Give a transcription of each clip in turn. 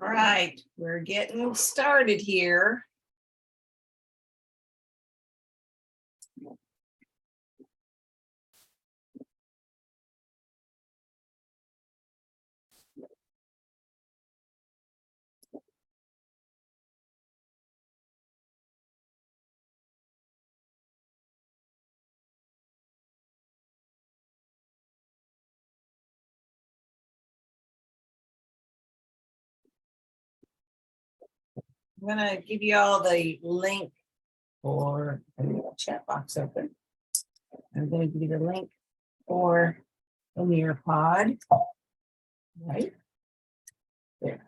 All right, we're getting started here. I'm gonna give you all the link for chat box open. I'm gonna give you the link for the Nearpod. Right there.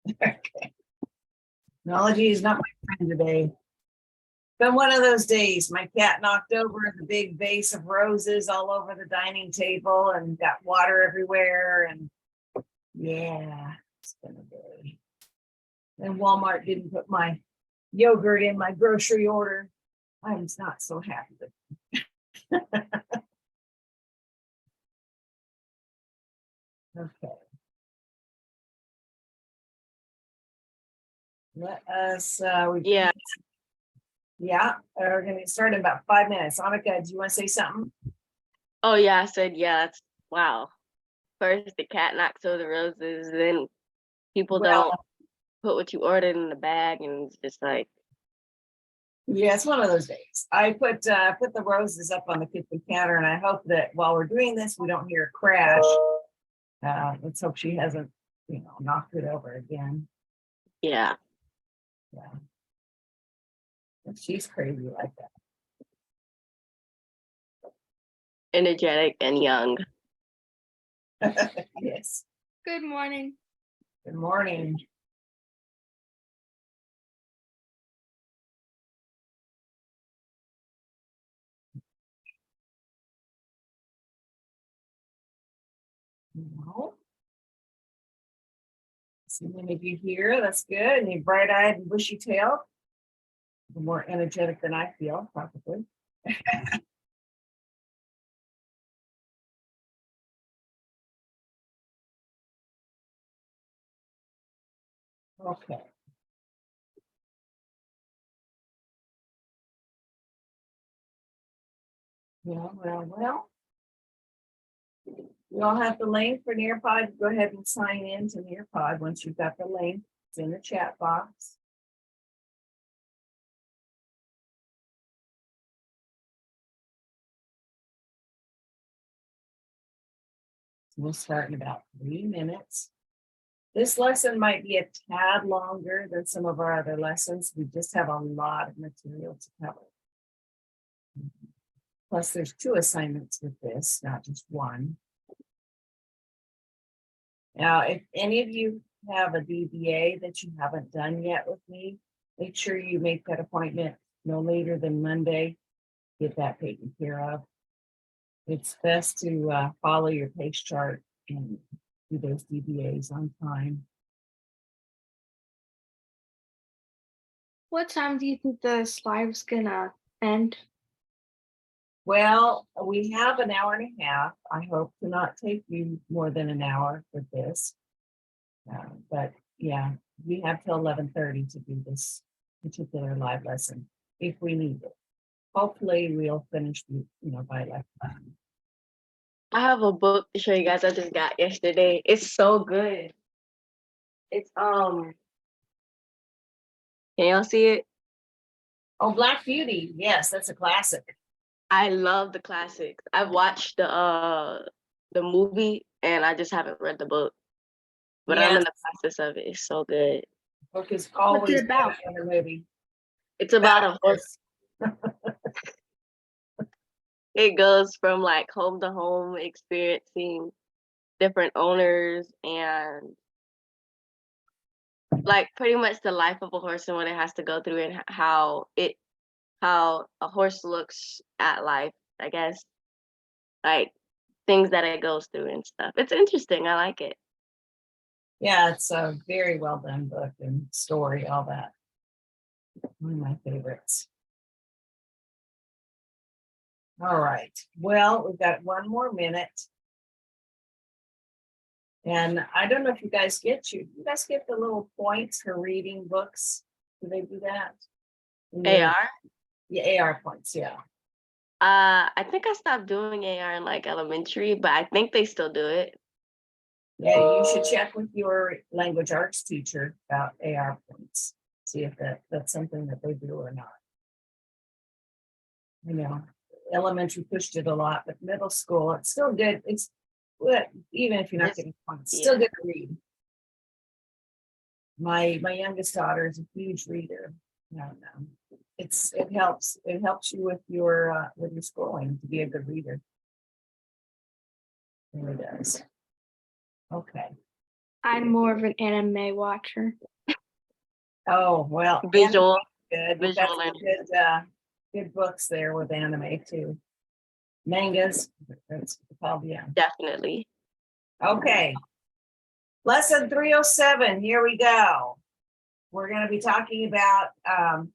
Okay. Technology is not my friend today. Been one of those days. My cat knocked over the big vase of roses all over the dining table and got water everywhere. And yeah, it's been a day. And Walmart didn't put my yogurt in my grocery order. I was not so happy with it. Okay. Let us, Yeah. yeah, we're gonna start in about 5 minutes. Annika, do you want to say something? Oh yeah, I said yeah. That's wow. First the cat knocks over the roses, then people Well, don't put what you ordered in the bag, and it's just like yeah, it's one of those days. I put the roses up on the kitchen counter, and I hope that while we're doing this, we don't hear a crash. Let's hope she hasn't, knocked it over again. yeah. Yeah, and she's crazy like Energetic and young. that. Yes. Good morning. Good morning. No. See many of you here. That's good. And you bright-eyed and bushy-tailed. More energetic than I feel, probably. Okay. Well. You all have the link for Nearpod. Go ahead and sign in to Nearpod once you've got the link. It's in the chat box. We'll start in about 3 minutes. This lesson might be a tad longer than some of our other lessons. We just have a lot of material to cover. Plus, there's 2 assignments with this, not just one. Now, if any of you have a DBA that you haven't done yet with me, make sure you make that appointment no later than Monday. Get that taken care of. It's best to follow your pace chart and do those DBAs on time. What time do you think the live's gonna end? Well, we have an hour and a half. I hope to not take you more than an hour for this. But yeah, we have till 11:30 to do this particular live lesson if we need it. Hopefully we'll finish by 11. I have a book to show you guys I just got yesterday. It's so good. It's can y'all see it? Oh, Black Beauty. Yes, that's a classic. I love the classics. I've watched the movie and I just haven't read the book. But I'm in the process of it. It's so good. Book is always about? better than the movie. It's about a horse. It goes from like home to home, experiencing different owners and like pretty much the life of a horse and what it has to go through and how a horse looks at life, I guess. Like things that it goes through and stuff. It's interesting. I like it. Yeah, it's a very well done book and story, all that. One of my favorites. All right. Well, we've got 1 more minute. And I don't know if you guys get the little points for reading books. Do they do that? AR. Yeah, AR points, yeah. I think I stopped doing AR in like elementary, but I think they still do it. Yeah, you should check with your language arts teacher about AR points. See if that's something that they do or not. You know, elementary pushed it a lot, but middle school, it's still good. It's good, even if you're not It's- getting points, it's still yeah. good to read. My youngest daughter is a huge reader. No, it helps you with your schooling to be a good reader. It really does. Okay. I'm more of an anime watcher. Oh, well. Visual. Good. We've got Visual some learning. good books there with anime too. Mangas, that's called, yeah. Definitely. Okay. Lesson 307, here we go. We're going to be talking about how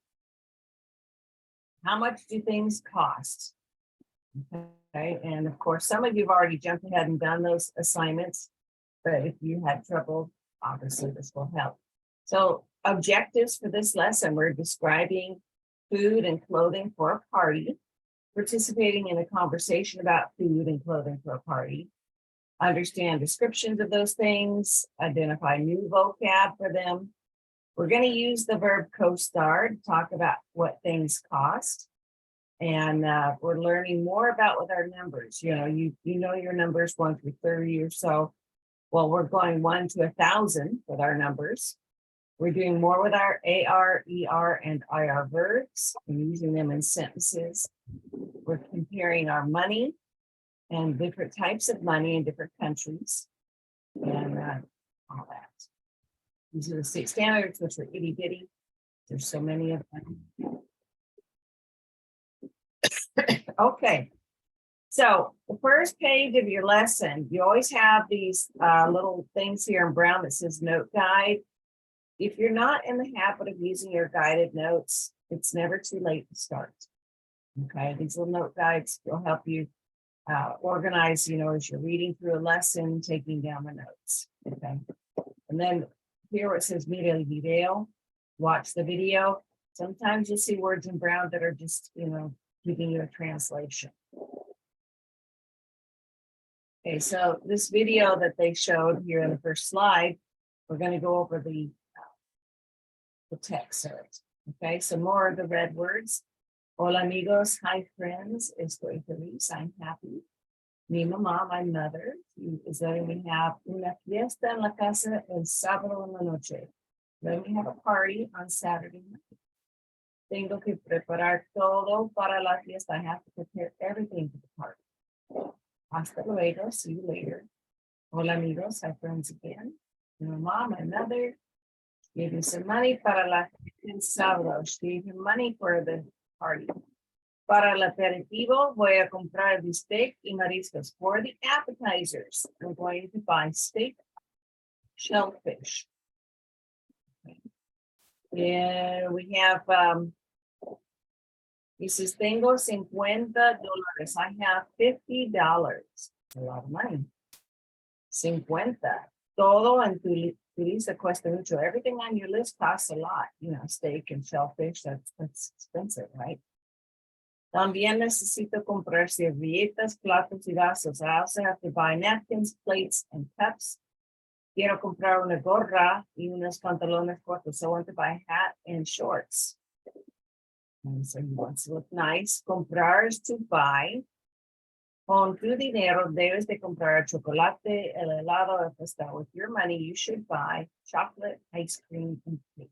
much do things cost? Okay, and of course, some of you have already jumped ahead and done those assignments, but if you had trouble, obviously this will help. So objectives for this lesson, we're describing food and clothing for a party, participating in a conversation about food and clothing for a party, understand descriptions of those things, identify new vocab for them. We're going to use the verb co-star to talk about what things cost. And we're learning more about with our numbers. You know your numbers 1 through 30 or so. Well, we're going 1 to 1,000 with our numbers. We're doing more with our AR, ER, and IR verbs and using them in sentences. We're comparing our money and different types of money in different countries and all that. These are the 6 standards, which are itty bitty. There's so many of them. Okay. So the first page of your lesson, you always have these little things here in brown that says note guide. If you're not in the habit of using your guided notes, it's never too late to start. Okay, these little note guides will help you organize, as you're reading through a lesson, taking down the notes. Okay, and then here where it says mira el video, watch the video. Sometimes you'll see words in brown that are just, giving you a translation. Okay, so this video that they showed here in the first slide, we're going to go over the text of it. Okay, so more of the red words. Hola amigos, hi friends, estoy feliz, I'm happy. Mi mamá, my mother, is letting me have una fiesta en la casa el sábado en la noche. Let me have a party on Saturday night. Tengo que preparar todo para la fiesta. I have to prepare everything for the party. Hasta luego, see you later. Hola amigos, hi friends again. Mi mamá, my mother, gave me some money para la el sábado. She gave me money for the party. Para el aperitivo, voy a comprar bistec y mariscos. For the appetizers, I'm going to buy steak, shellfish. Yeah, we have, he says, tengo $50. I have $50. A lot of money. 50. Todo en tu lista cuesta mucho. Everything on your list costs a lot. Steak and shellfish, that's expensive, right? También necesito comprar servilletas, platos y vasos. I also have to buy napkins, plates, and cups. Quiero comprar una gorra y unos pantalones cortos. So I want to buy a hat and shorts. And so he wants to look nice. Comprar is to buy. Con tu dinero debes de comprar chocolate, el helado, if it's with your money, you should buy chocolate, ice cream, and cake.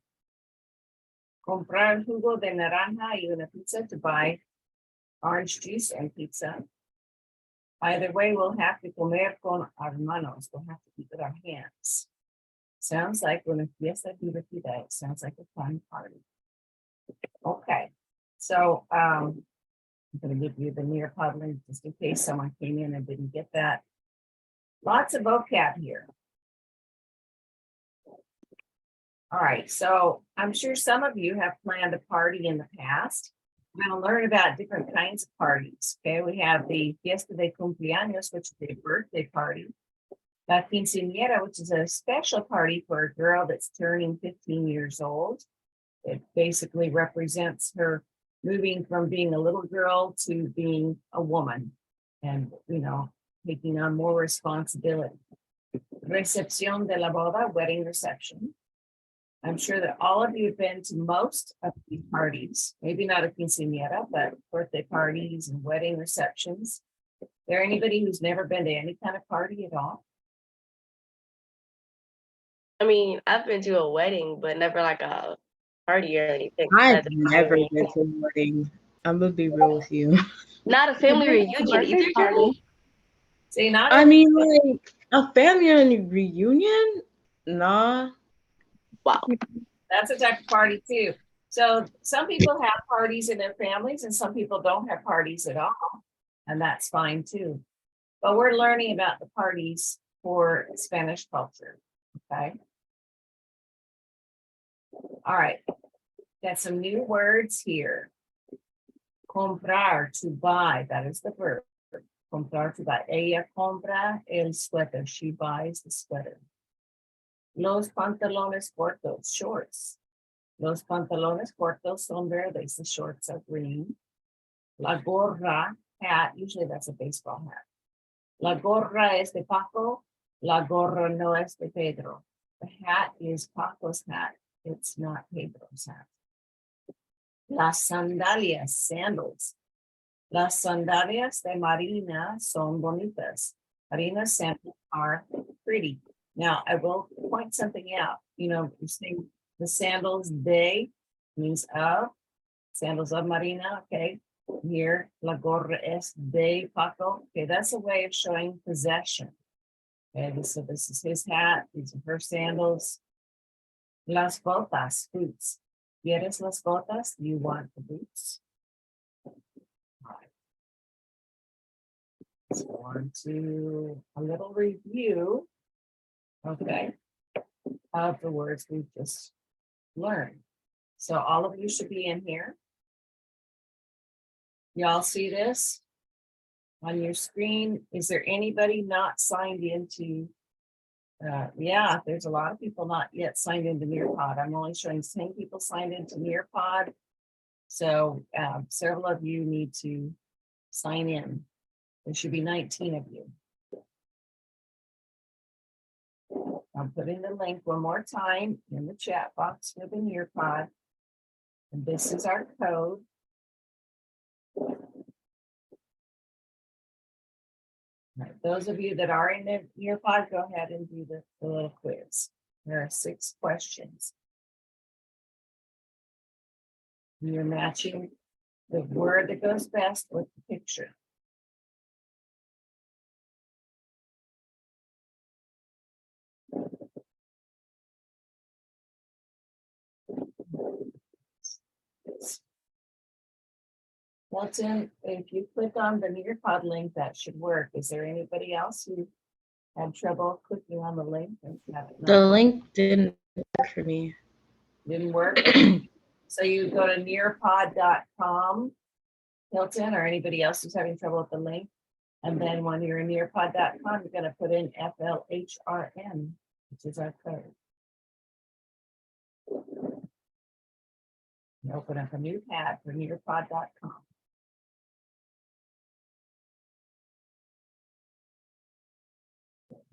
Comprar jugo de naranja y una pizza to buy orange juice and pizza. Either way, we'll have to comer con our manos. We'll have to eat with our hands. Sounds like una fiesta divertida. It sounds like a fun party. Okay, so I'm going to give you the Nearpod just in case someone came in and didn't get that. Lots of vocab here. All right, so I'm sure some of you have planned a party in the past. We're going to learn about different kinds of parties. Okay, we have the fiesta de cumpleaños, which is a birthday party. La quinceañera, which is a special party for a girl that's turning 15 years old. It basically represents her moving from being a little girl to being a woman and, taking on more responsibility. Recepción de la boda, wedding reception. I'm sure that all of you have been to most of the parties, maybe not a quinceañera, but birthday parties and wedding receptions. Is there anybody who's never been to any kind of party at all? I mean, I've been to a wedding, but never like a party or anything. I've That's never fine. been to a wedding. I'm gonna be real with you. Not a family I've been to a reunion birthday either, party. Journey. See, not I every- mean, like a family reunion? Nah. Wow. that's a type of party too. So some people have parties in their families and some people don't have parties at all. And that's fine too. But we're learning about the parties for Spanish culture. Okay. All right. Got some new words here. Comprar, to buy, that is the verb. Comprar, to buy. Ella compra el suéter. She buys the sweater. Los pantalones cortos, shorts. Los pantalones cortos son verdes, the shorts are green. La gorra, hat, usually that's a baseball hat. La gorra es de Paco, la gorra no es de Pedro. The hat is Paco's hat, it's not Pedro's hat. Las sandalias, sandals. Las sandalias de Marina son bonitas. Marina's sandals are pretty. Now, I will point something out. You see the sandals de means of, sandals of Marina, okay? Here, la gorra es de Paco. Okay, that's a way of showing possession. Okay, so this is his hat, these are her sandals. Las botas, boots. ¿Quieres las botas? You want the boots? So on to a little review, okay, of the words we've just learned. So all of you should be in here. Y'all see this on your screen? Is there anybody not signed into? Yeah, there's a lot of people not yet signed into Nearpod. I'm only showing 10 people signed into Nearpod. So several of you need to sign in. There should be 19 of you. I'm putting the link one more time in the chat box for the Nearpod. And this is our code. All right, those of you that are in the Nearpod, go ahead and do the little quiz. There are 6 questions. You're matching the word that goes best with the picture. Milton, if you click on the Nearpod link, that should work. Is there anybody else who had trouble clicking on the link? The link didn't work for me. Didn't work? So you go to nearpod.com, Hilton, or anybody else who's having trouble with the link. And then when you're in nearpod.com, you're going to put in FLHRN, which is our code. You open up a new tab for nearpod.com.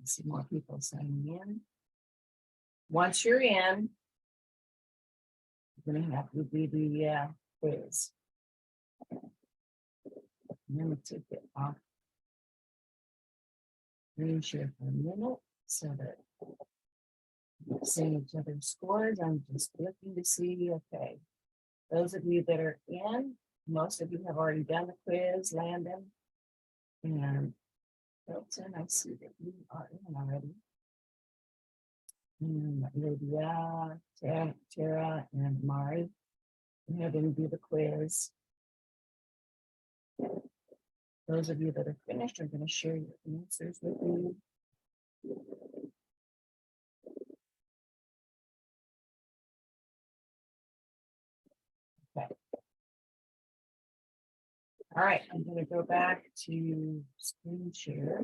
See more people signing in. Once you're in, you're going to have to do the quiz. Let me take it off. Screen share for a minute so that we're seeing each other's scores. I'm just looking to see, okay. Those of you that are in, most of you have already done the quiz, Landon. And Hilton, I see that you are in already. And Lydia, Tara, and Mari. Go ahead and do the quiz. Those of you that are finished are going to share your answers with you. Okay. All right, I'm going to go back to screen share.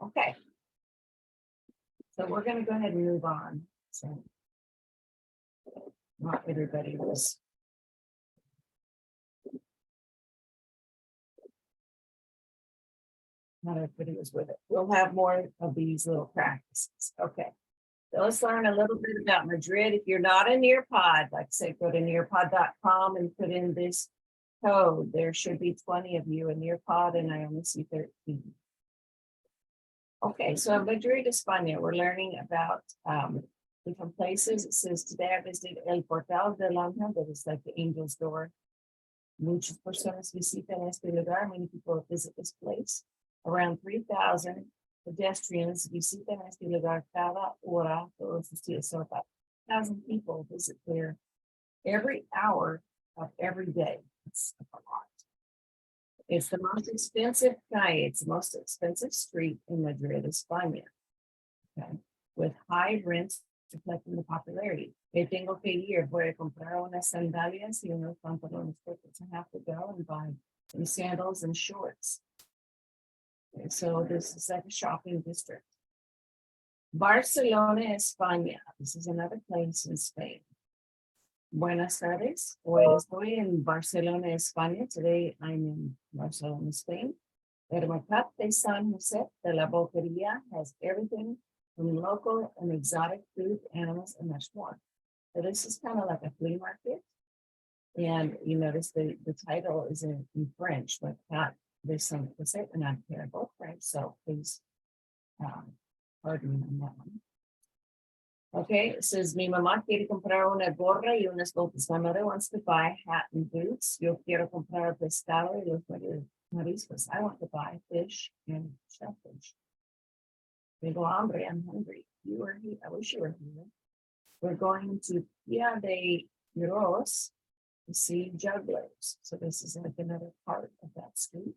Okay. So we're gonna go ahead and move on. So. Not everybody was. Not everybody was with it. We'll have more of these little practices. Okay. So let's learn a little bit about Madrid. If you're not in Nearpod, like I say, go to nearpod.com and put in this code. There should be 20 of you in Nearpod, and I only see 13. Okay, so Madrid, España, we're learning about different places. It says today I visited El Portal del Ángel, that is like the angel's door. Muchas personas visitan este lugar. Many people visit this place. Around 3,000 pedestrians visitan este lugar cada hora. Todos los días. So about 1,000 people visit there every hour of every day. It's a lot. It's the most expensive calle. It's the most expensive street in Madrid, España. Okay, with high rents reflecting the popularity. Tengo que ir, voy a comprar unas sandalias y unos pantalones cortos. I have to go and buy some sandals and shorts. Okay, so this is like a shopping district. Barcelona, España. This is another place in Spain. Buenas tardes. Hoy estoy en Barcelona, España. Today I'm in Barcelona, Spain. El Mercat de San José de la Boqueria has everything from local and exotic food, animals, and much more. So this is kind of like a flea market. And you notice the title is in French, but there's some and I'm terrible French, so please pardon me on that one. Okay, it says mi mamá quiere comprar una gorra y unas botas. My mother wants to buy a hat and boots. Yo quiero comprar pescado y los mariscos. I want to buy fish and shellfish. Tengo hambre, I'm hungry. You are here. I wish you were here. We're going to Via de Miros to see jugglers. So this is like another part of that street.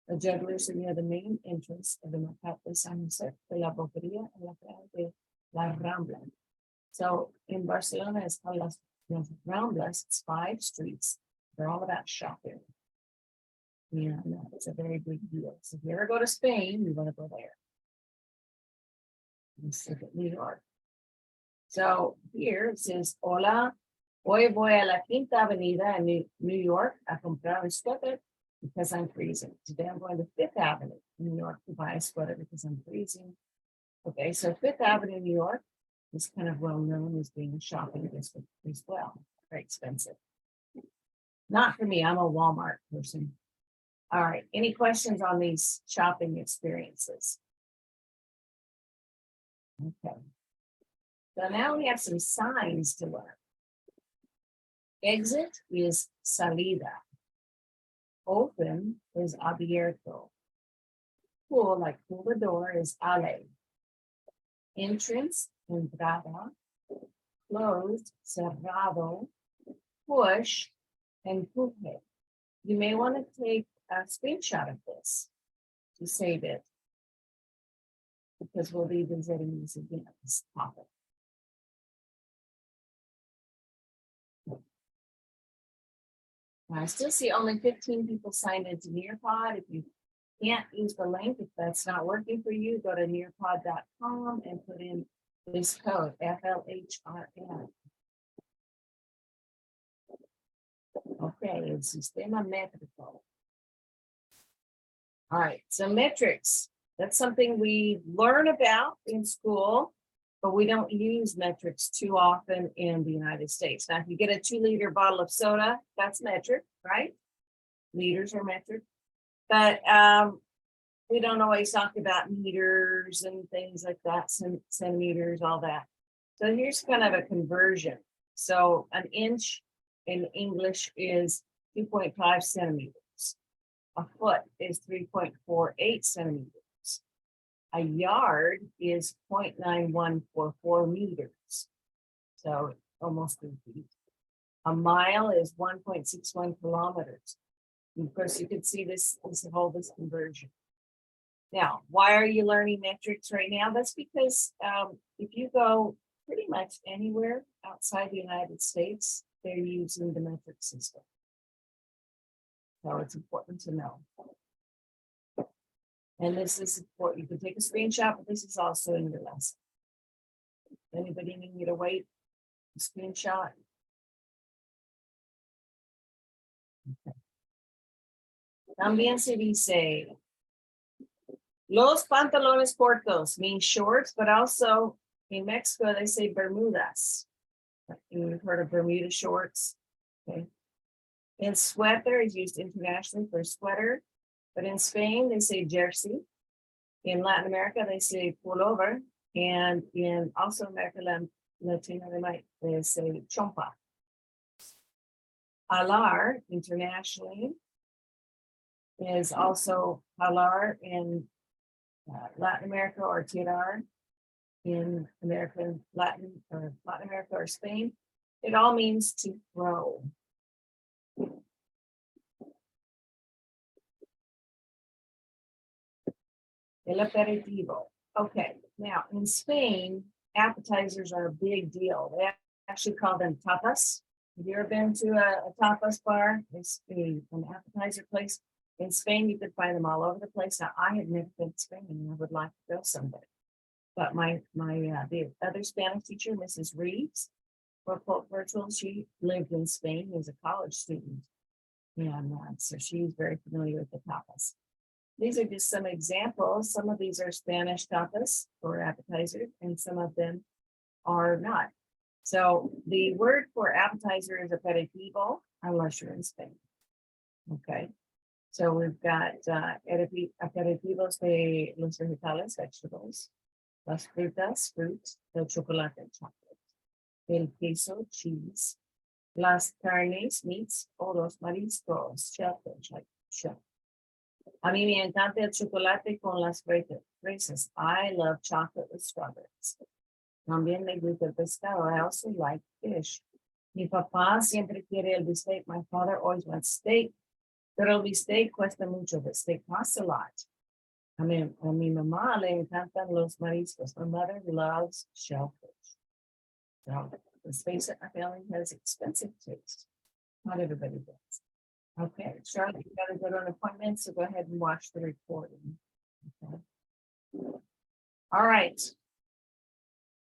The jugglers are near the main entrance of the Mercat de San José de la Boqueria and la Plaza de La Rambla. So in Barcelona, it's called Las Ramblas. It's 5 streets. They're all about shopping. Yeah, no, it's a very big deal. So if you ever go to Spain, you want to go there. Let's look at New York. So here it says, hola, hoy voy a la Quinta Avenida in New York a comprar un sweater because I'm freezing. Today I'm going to Fifth Avenue in New York to buy a sweater because I'm freezing. Okay, so Fifth Avenue, New York is kind of well known as being a shopping district as well. Very expensive. Not for me, I'm a Walmart person. All right, any questions on these shopping experiences? Okay. So now we have some signs to learn. Exit is salida. Open is abierto. Pull, like pull the door, is ale. Entrance, entrada. Closed, cerrado. Push, empuje. You may want to take a screenshot of this to save it, because we'll be visiting this again, this topic. I still see only 15 people signed into Nearpod. If you can't use the link, if that's not working for you, go to nearpod.com and put in this code, FLHRN. Okay, it's Sistema Métrico. All right, so metrics. That's something we learn about in school, but we don't use metrics too often in the United States. Now, if you get a 2-liter bottle of soda, that's metric, right? Liters are metric. But we don't always talk about meters and things like that, centimeters, all that. So here's kind of a conversion. So an inch in English is 2.5 centimeters. A foot is 3.48 centimeters. A yard is 0.9144 meters. So almost 3 feet. A mile is 1.61 kilometers. And of course, you can see this conversion. Now, why are you learning metrics right now? That's because if you go pretty much anywhere outside the United States, they're using the metric system. So it's important to know. And this is what you can take a screenshot, but this is also in your lesson. Anybody need me to wait? A screenshot? Okay. También se dice, los pantalones cortos mean shorts, but also in Mexico, they say Bermudas. You've heard of Bermuda shorts. Okay. And sweater is used internationally for sweater, but in Spain, they say jersey. In Latin America, they say pullover. And in also America Latina, they say chompa. Alar internationally is also halar in Latin America, or tirar in Latin America or Spain. It all means to throw. El aperitivo. Okay, now in Spain, appetizers are a big deal. They actually call them tapas. Have you ever been to a tapas bar? It's an appetizer place. In Spain, you could find them all over the place. Now, I have never been to Spain, and I would like to go someday. But the other Spanish teacher, Mrs. Reeves, for Pope Virtual, she lived in Spain as a college student. And so she's very familiar with the tapas. These are just some examples. Some of these are Spanish tapas or appetizers, and some of them are not. So the word for appetizer is aperitivo, unless you're in Spain. Okay. So we've got aperitivos de los vegetales, vegetables, las frutas, fruit, el chocolate, chocolate, el queso, cheese, las carnes, meats, o los mariscos, shellfish, like shell. A mí me encanta el chocolate con las fresas. I love chocolate with strawberries. También me gusta el pescado. I also like fish. Mi papá siempre quiere el bistec. My father always wants steak. Pero el bistec cuesta mucho. The steak costs a lot. I mean, a mi mamá le encantan los mariscos. My mother loves shellfish. So, let's face it, our family has expensive taste. Not everybody does. Okay, Charlotte, you gotta go to an appointment, so go ahead and watch the recording. Okay. All right.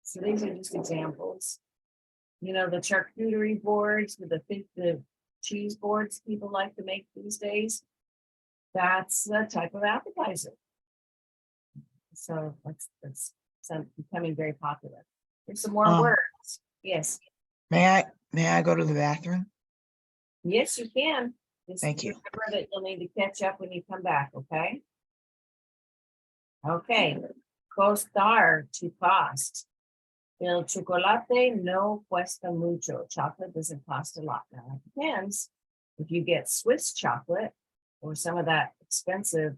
So these are just examples. You know, the charcuterie boards with the cheese boards people like to make these days. That's the type of appetizer. So that's becoming very popular. There's some more words. Yes. May I go to the bathroom? Yes, you can. Just Thank you. remember that you'll need to catch up when you come back, okay? Okay. Costar, to cost. El chocolate no cuesta mucho. Chocolate doesn't cost a lot. Now, it depends. If you get Swiss chocolate or some of that expensive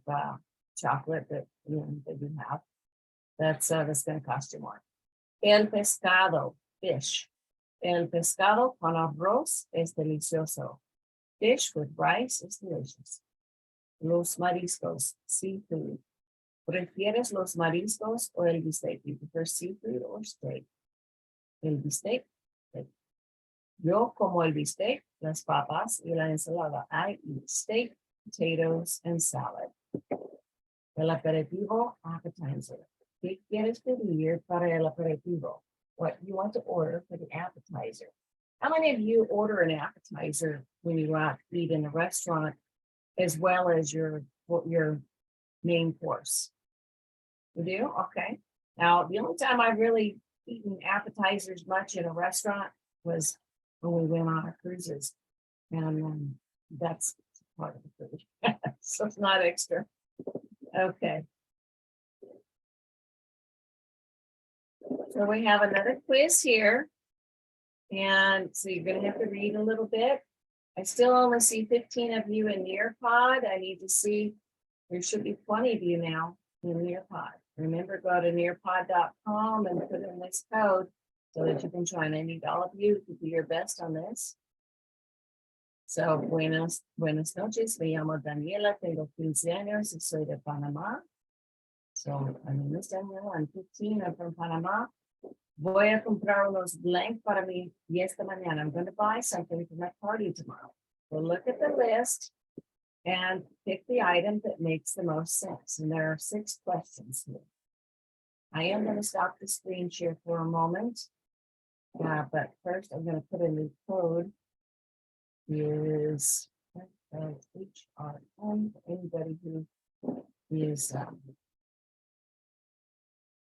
chocolate that you have, that's going to cost you more. El pescado, fish. El pescado con arroz es delicioso. Fish with rice is delicious. Los mariscos, seafood. ¿Prefieres los mariscos o el bistec? You prefer seafood or steak? El bistec. Yo como el bistec, las papas y la ensalada. I eat steak, potatoes, and salad. El aperitivo, appetizer. ¿Qué quieres pedir para el aperitivo? What you want to order for the appetizer. How many of you order an appetizer when you go out to eat in a restaurant, as well as your main course? You do? Okay. Now, the only time I've really eaten appetizers much in a restaurant was when we went on our cruises. And that's part of the food. So it's not extra. Okay. So we have another quiz here. And so you're going to have to read a little bit. I still only see 15 of you in Nearpod. I need to see, there should be 20 of you now in Nearpod. Remember, go to nearpod.com and put in this code so that you can join. I need all of you to do your best on this. So, buenas noches. Me llamo Daniela, tengo 15 años y soy de Panamá. So, my name is Daniela, I'm 15, I'm from Panamá. Voy a comprar unos blank para mi fiesta mañana. I'm going to buy something for my party tomorrow. So look at the list and pick the item that makes the most sense. And there are 6 questions here. I am going to stop the screen share for a moment. But first I'm going to put in the code is HRM, anybody who is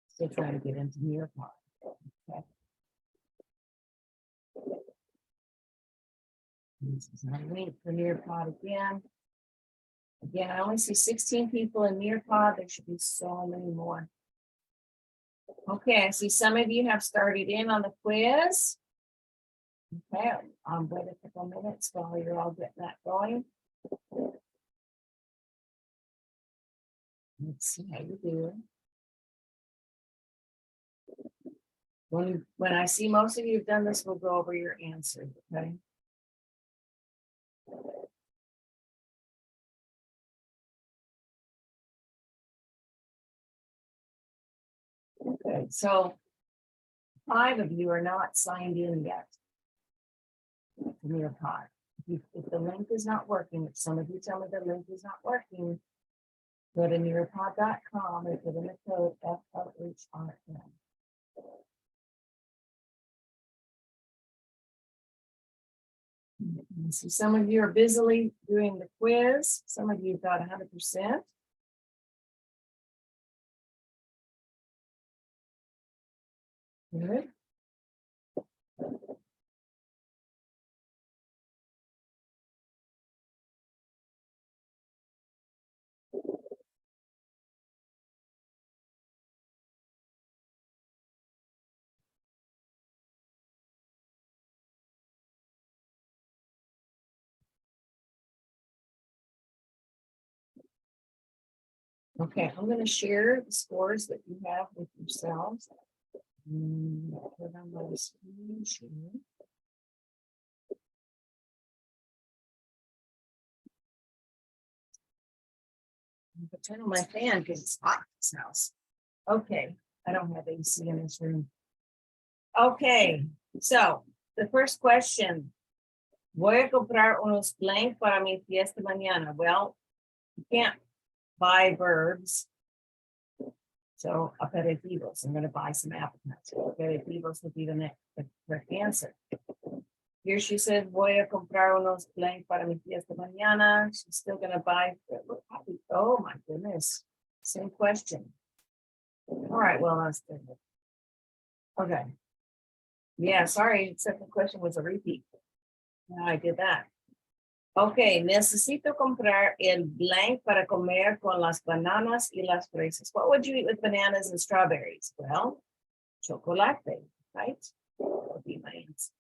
still trying to get into Nearpod. Okay. This is my link for Nearpod again. Again, I only see 16 people in Nearpod. There should be so many more. Okay, I see some of you have started in on the quiz. Okay, I'll wait a couple minutes while you're all getting that going. Let's see how you do. When I see most of you have done this, we'll go over your answers, okay? Okay, so 5 of you are not signed in yet. To Nearpod. If the link is not working, if some of you tell me the link is not working, go to nearpod.com and put in the code FLHRM. So some of you are busily doing the quiz. Some of you got 100%. Good. Okay, I'm going to share the scores that you have with yourselves. Put on my screen share. I'm gonna turn on my fan because it's hot in this house. Okay, I don't have AC in this room. Okay, so the first question. Voy a comprar unos blank para mi fiesta mañana. Well, you can't buy verbs. So aperitivos, I'm gonna buy some appetizers. Aperitivos would be the correct answer. Here she said, voy a comprar unos blank para mi fiesta mañana. She's still gonna buy. Oh my goodness, same question. All right, well, that's good. Okay. Yeah, sorry, second question was a repeat. Now I did that. Okay, necesito comprar el blank para comer con las bananas y las fresas. What would you eat with bananas and strawberries? Well, chocolate, right? That would be my answer.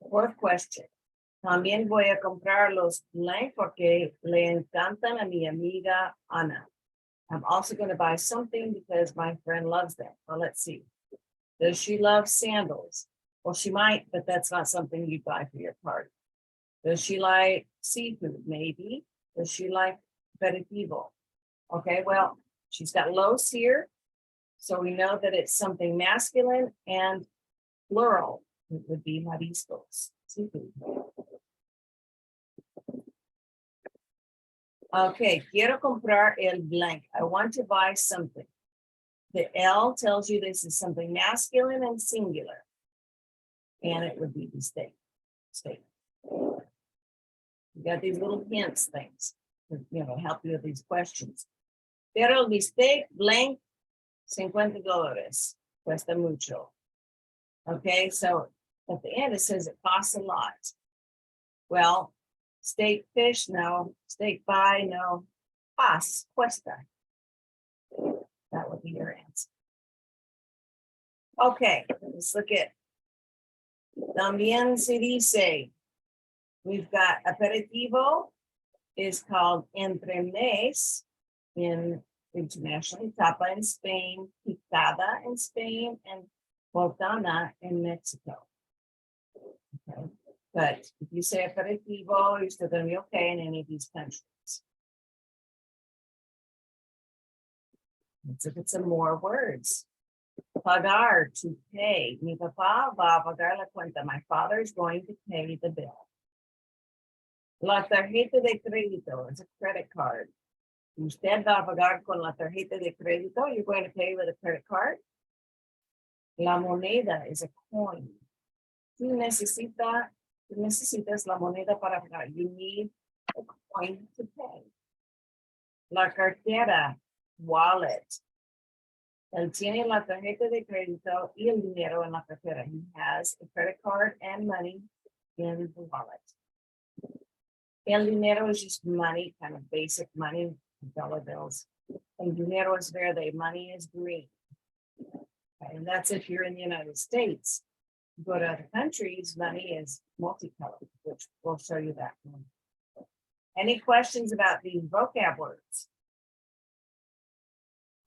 Fourth question. También voy a comprar los blank porque le encantan a mi amiga Ana. I'm also going to buy something because my friend loves them. Well, let's see. Does she love sandals? Well, she might, but that's not something you buy for your party. Does she like seafood? Maybe. Does she like aperitivo? Okay, well, she's got los here. So we know that it's something masculine and plural. It would be mariscos, seafood. Okay, quiero comprar el blank. I want to buy something. The L tells you this is something masculine and singular. And it would be the state. You got these little hints things, to, help you with these questions. Pero el bistec blank, $50. Cuesta mucho. Okay, so at the end it says it costs a lot. Well, steak fish, no. Steak pie, no. Cuesta. That would be your answer. Okay, let's look at. También se dice. We've got aperitivo is called entremés in internationally, tapa in Spain, picada in Spain, and botana in Mexico. Okay. But if you say aperitivo, you're still going to be okay in any of these countries. Let's look at some more words. Pagar, to pay. Mi papá va a pagar la cuenta. My father is going to pay the bill. La tarjeta de crédito is a credit card. Usted va a pagar con la tarjeta de crédito. You're going to pay with a credit card. La moneda is a coin. Tú necesitas la moneda para pagar. You need a coin to pay. La cartera, wallet. Él tiene la tarjeta de crédito y el dinero en la cartera. He has a credit card and money in the wallet. El dinero is just money, kind of basic money, dollar bills. El dinero es verde, money is green. Okay, and that's if you're in the United States. You go to other countries, money is multicolored, which we'll show you that one. Any questions about these vocab words?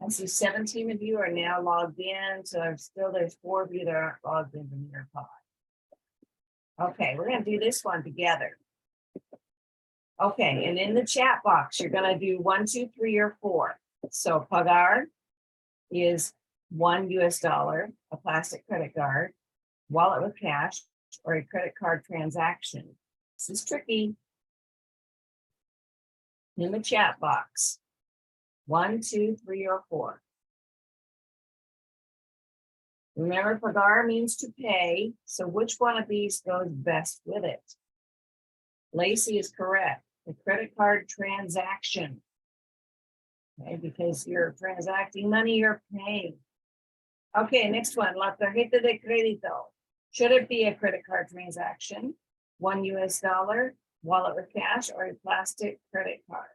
I see 17 of you are now logged in, so there's 4 of you that aren't logged into Nearpod. Okay, we're gonna do this one together. Okay, and in the chat box, you're gonna do 1, 2, 3, or 4. So pagar is $1 US, a plastic credit card, wallet with cash, or a credit card transaction. This is tricky. In the chat box, 1, 2, 3, or 4. Remember, pagar means to pay. So which one of these goes best with it? Lacey is correct. The credit card transaction. Okay, because you're transacting money, you're paying. Okay, next one, la tarjeta de crédito. Should it be a credit card transaction? $1 US, wallet with cash, or a plastic credit card?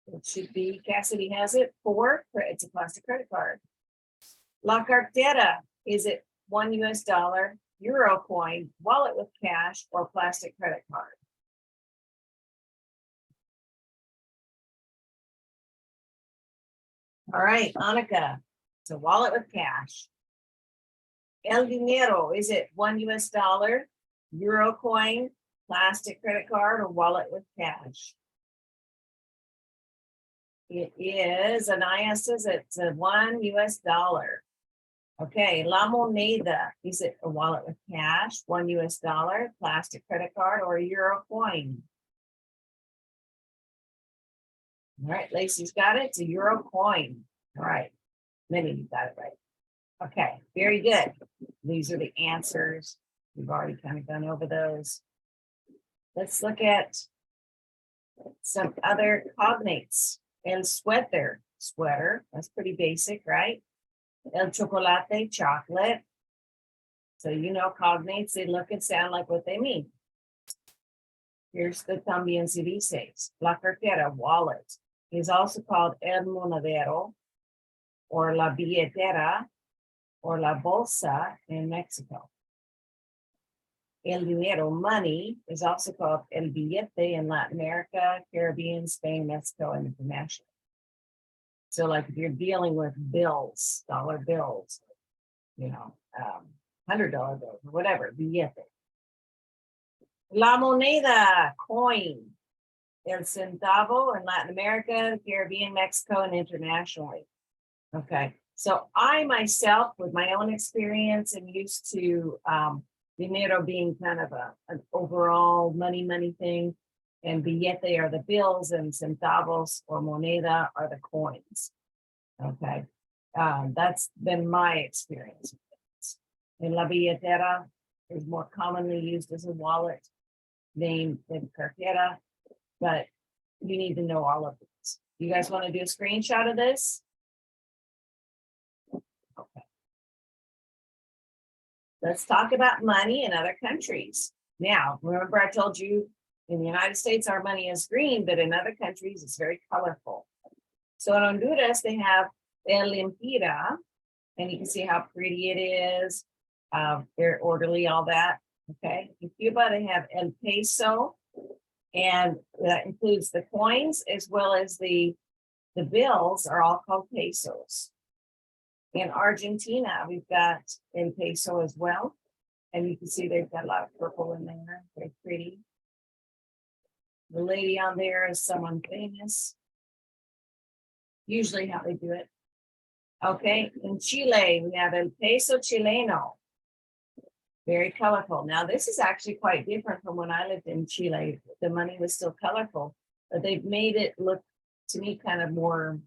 It should be, Cassidy has it, 4, it's a plastic credit card. La cartera, is it $1 US, euro coin, wallet with cash, or plastic credit card? All right, Annika, it's a wallet with cash. El dinero, is it $1 US, euro coin, plastic credit card, or wallet with cash? It is, Anaya says it's a $1 US. Okay, la moneda, is it a wallet with cash, $1 US, plastic credit card, or a euro coin? All right, Lacey's got it, it's a euro coin. All right, many of you got it right. Okay, very good. These are the answers. We've already kind of gone over those. Let's look at some other cognates. El suéter, sweater, that's pretty basic, right? El chocolate, chocolate. So you know cognates, they look and sound like what they mean. Here's the también se dice. La cartera, wallet, is also called el monedero, or la billetera, or la bolsa in Mexico. El dinero, money, is also called el billete in Latin America, Caribbean, Spain, Mexico, and international. So like if you're dealing with bills, dollar bills, you know, $100 bills, or whatever, billete. La moneda, coin, el centavo in Latin America, Caribbean, Mexico, and internationally. Okay, so I myself, with my own experience, am used to dinero being kind of an overall money thing, and billete are the bills, and centavos or moneda are the coins. Okay, that's been my experience. And la billetera is more commonly used as a wallet name than cartera, but you need to know all of these. You guys want to do a screenshot of this? Okay. Let's talk about money in other countries. Now, remember I told you in the United States, our money is green, but in other countries, it's very colorful. So in Honduras, they have el empira, and you can see how pretty it is. Very orderly, all that. Okay. In Cuba, they have el peso, and that includes the coins as well as the bills are all called pesos. In Argentina, we've got el peso as well. And you can see they've got a lot of purple in there. Very pretty. The lady on there is someone famous. Usually how they do it. Okay, in Chile, we have el peso chileno. Very colorful. Now, this is actually quite different from when I lived in Chile. The money was still colorful, but they've made it look to me kind of more,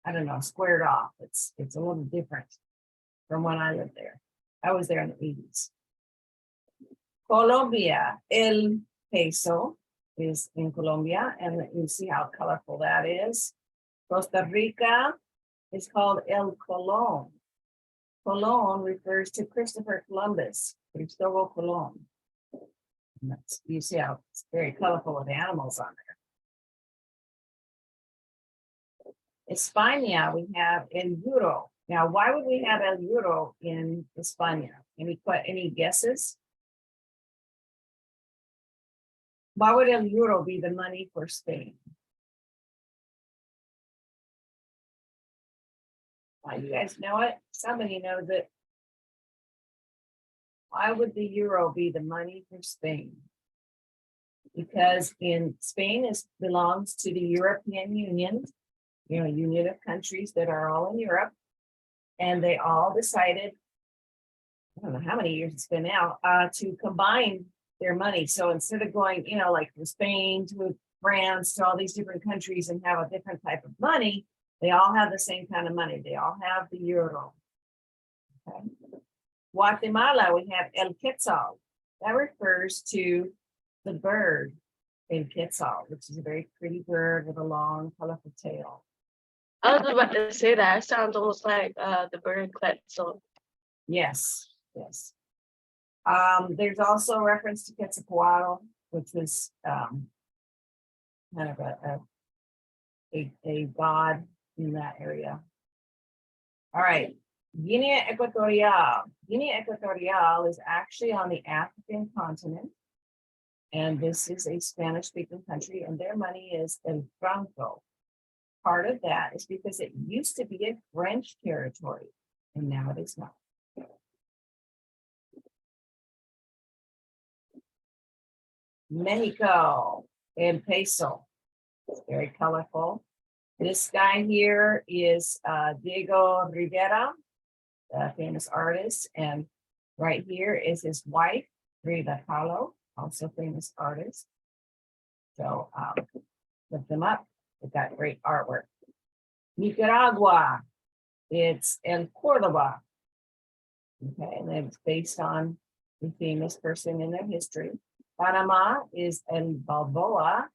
I don't know, squared off. It's a little different from when I lived there. I was there in the 80s. Colombia, el peso is in Colombia, and you see how colorful that is. Costa Rica is called El Colón. Colón refers to Christopher Columbus, Cristobal Colón. And that's, you see how it's very colorful with animals on there. España, we have El Euro. Now, why would we have El Euro in España? Any guesses? Why would El Euro be the money for Spain? You guys know it? Somebody knows it. Why would the euro be the money for Spain? Because in Spain belongs to the European Union, union of countries that are all in Europe. And they all decided, I don't know how many years it's been now, to combine their money. So instead of going, like from Spain to France to all these different countries and have a different type of money, they all have the same kind of money. They all have the euro. Okay. Guatemala, we have El Quetzal. That refers to the bird, El Quetzal, which is a very pretty bird with a long, colorful tail. I was about to say that. It sounds almost like the bird Quetzal. Yes, yes. There's also reference to Quetzalcoatl, which was kind of a god in that area. All right, Guinea Equatorial. Guinea Equatorial is actually on the African continent. And this is a Spanish-speaking country, and their money is El Franco. Part of that is because it used to be a French territory, and now it is not. Mexico, El Peso. It's very colorful. This guy here is Diego Rivera, a famous artist. And right here is his wife, Frida Kahlo, also famous artist. So look them up. They've got great artwork. Nicaragua, it's El Cordoba. Okay, and it's based on the famous person in their history. Panama is El Balboa.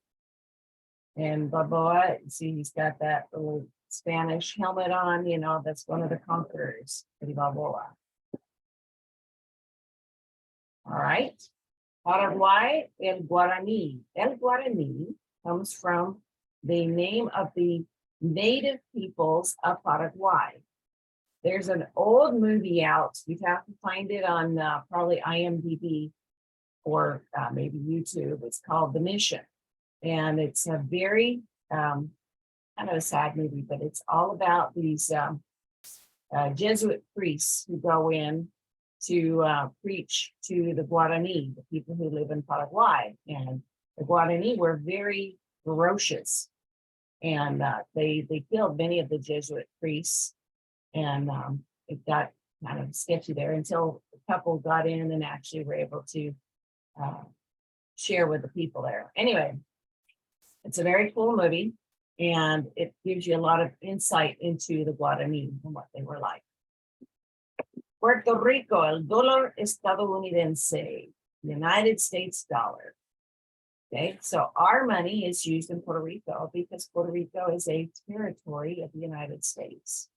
And Balboa, see, he's got that little Spanish helmet on, that's one of the conquerors, El Balboa. All right. Paraguay, El Guarani. El Guarani comes from the name of the native peoples of Paraguay. There's an old movie out. You'd have to find it on probably IMDb or maybe YouTube. It's called The Mission. And it's a very kind of a sad movie, but it's all about these Jesuit priests who go in to preach to the Guarani, the people who live in Paraguay. And the Guarani were very ferocious, and they killed many of the Jesuit priests, and it got kind of sketchy there until a couple got in and actually were able to share with the people there. Anyway, it's a very cool movie, and it gives you a lot of insight into the Guarani and what they were like. Puerto Rico, el dólar estadounidense, United States dollar. Okay, so our money is used in Puerto Rico because Puerto Rico is a territory of the United States.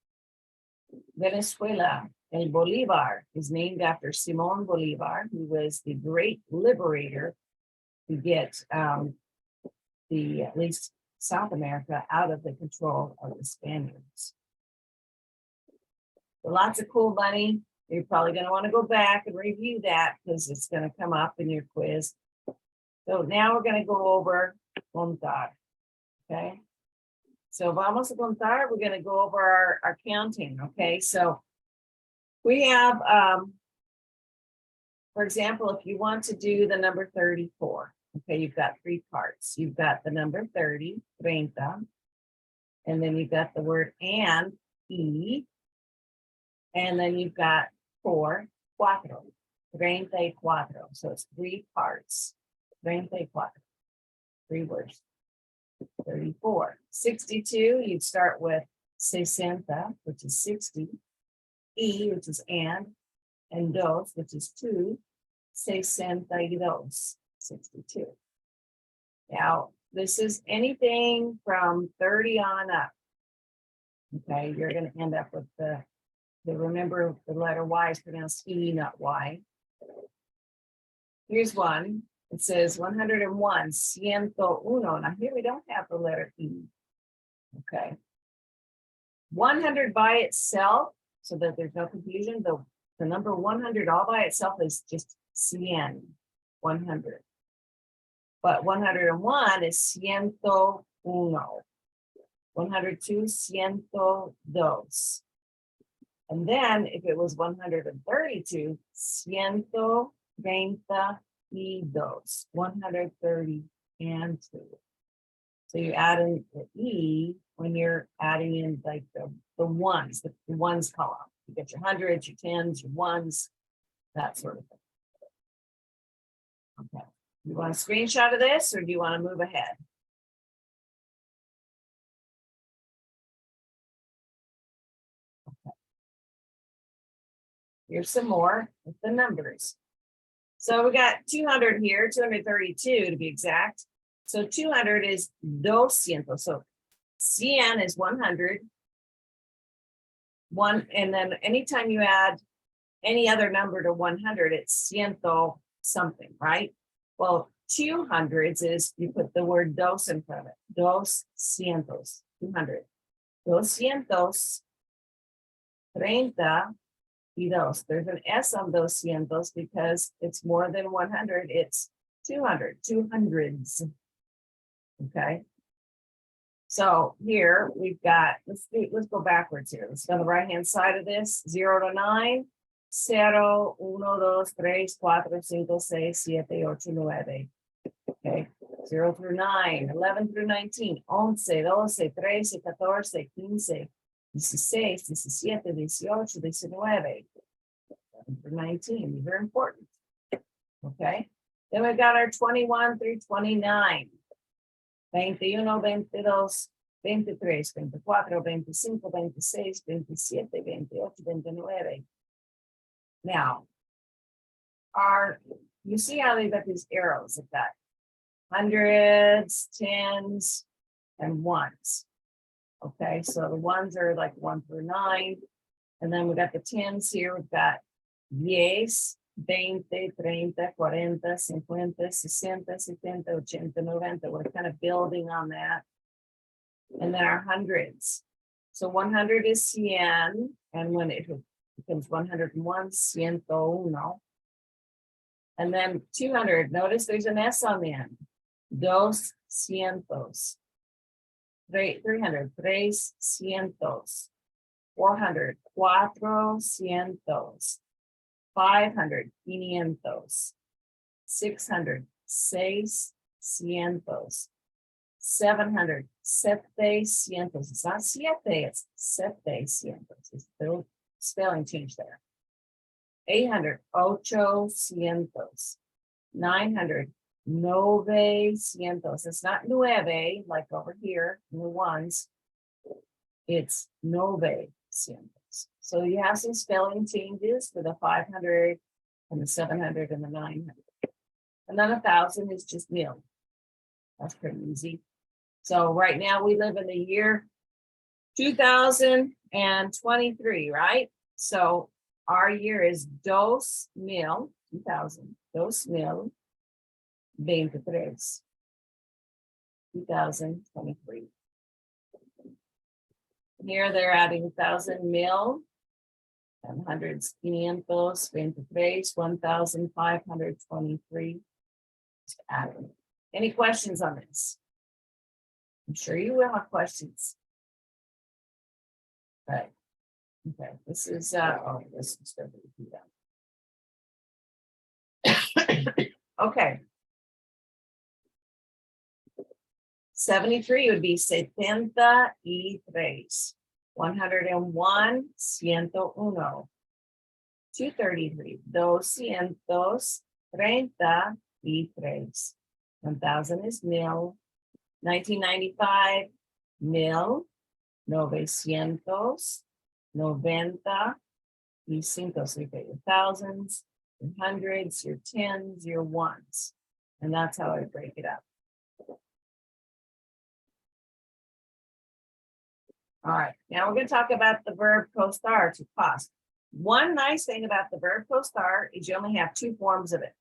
Venezuela, el Bolivar is named after Simón Bolívar, who was the great liberator to get at least South America out of the control of the Spaniards. So lots of cool money. You're probably going to want to go back and review that because it's going to come up in your quiz. So now we're going to go over contar. Okay. So vamos a contar. We're going to go over our counting. Okay. So we have, for example, if you want to do the number 34, okay, you've got three parts. You've got the number 30, 30, and then you've got the word and, y, and then you've got 4, cuatro. 34. So it's 3 parts. 34. 3 words. 34. 62, you'd start with 60, which is 60. E, which is and dos, which is 2. 62. 62. Now, this is anything from 30 on up. Okay, you're going to end up with the remember the letter Y is pronounced E, not Y. Here's one. It says 101, 101. Now here we don't have the letter E. Okay. 100 by itself, so that there's no confusion, the number 100 all by itself is just 100. But 101 is 101. 102, 102. And then if it was 132, 132. 130 and 2. So you add in the E when you're adding in like the ones, the ones column. You get your hundreds, your tens, your ones, that sort of thing. Okay. You want a screenshot of this or do you want to move ahead? Okay. Here's some more with the numbers. So we got 200 here, 232 to be exact. So 200 is 200. So 100 is 100. And then anytime you add any other number to 100, it's ciento something, right? Well, 200s is you put the word dos in front of it. 200. 200. 232. There's an S on 200 because it's more than 100. It's 200, 200s. Okay. So here we've got, let's go backwards here. Let's go on the right hand side of this, 0 to 9. 0, 1, 2, 3, 4, 5, 6, 7, 8, 9. Okay. 0 through 9, 11 through 19, 11, 12, 13, 14, 15, 16, 17, 18, 19. For 19, these are important. Okay. Then we've got our 21 through 29. 21, 22, 23, 24, 25, 26, 27, 28, 29. Now, you see how they've got these arrows at that? Hundreds, tens, and ones. Okay, so the ones are like 1 through 9. And then we got the tens here. We've got 10, 20, 30, 40, 50, 60, 70, 80, 90. We're kind of building on that. And then our hundreds. So 100 is 100, and when it becomes 101, 101. And then 200, notice there's an S on the end. 200. 300, 300. 400, 400. 500, 500. 600, 600. 700, 700. It's not siete, it's 700. It's the spelling change there. 800, 800. 900, 900. It's not nueve, like over here in the ones. It's 900. So you have some spelling changes for the 500 and the 700 and the 900. And then 1,000 is just nil. That's pretty easy. So right now we live in the year 2023, right? So our year is 2000, 2023. 2023. Here they're adding 1,000 mil and hundreds, 500, 23, 1,523. Just adding. Any questions on this? I'm sure you will have questions. Right. Okay, this is this is going to be that. Okay. 73 would be 73. 101, 101. 233, 233. 1,000 is mil. 1995, 1,990. So you get your thousands, your hundreds, your tens, your ones. And that's how I break it up. All right, now we're going to talk about the verb costar, to cost. One nice thing about the verb costar is you only have two forms of it.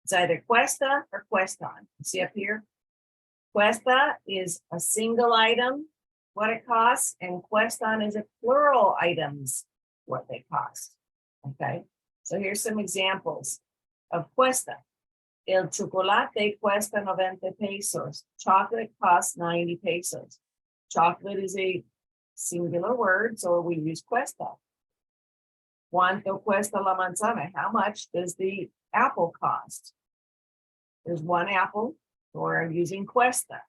It's either cuesta or cuestan. See up here? Cuesta is a single item, what it costs, and cuestan is a plural items, what they cost. Okay, so here's some examples of cuesta. El chocolate cuesta 90 pesos. Chocolate costs 90 pesos. Chocolate is a singular word, so we use cuesta. ¿Cuánto cuesta la manzana? How much does the apple cost? There's one apple, so we're using cuesta.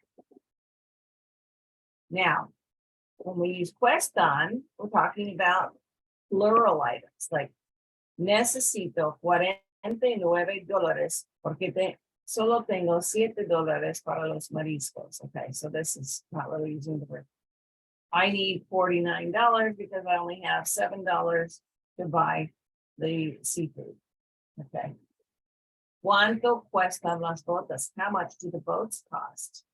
Now, when we use cuestan, we're talking about plural items, like necesito $49 porque solo tengo $7 para los mariscos. Okay, so this is not really using the word. I need $49 because I only have $7 to buy the seafood. Okay. ¿Cuánto cuestan las botas? How much do the boats cost?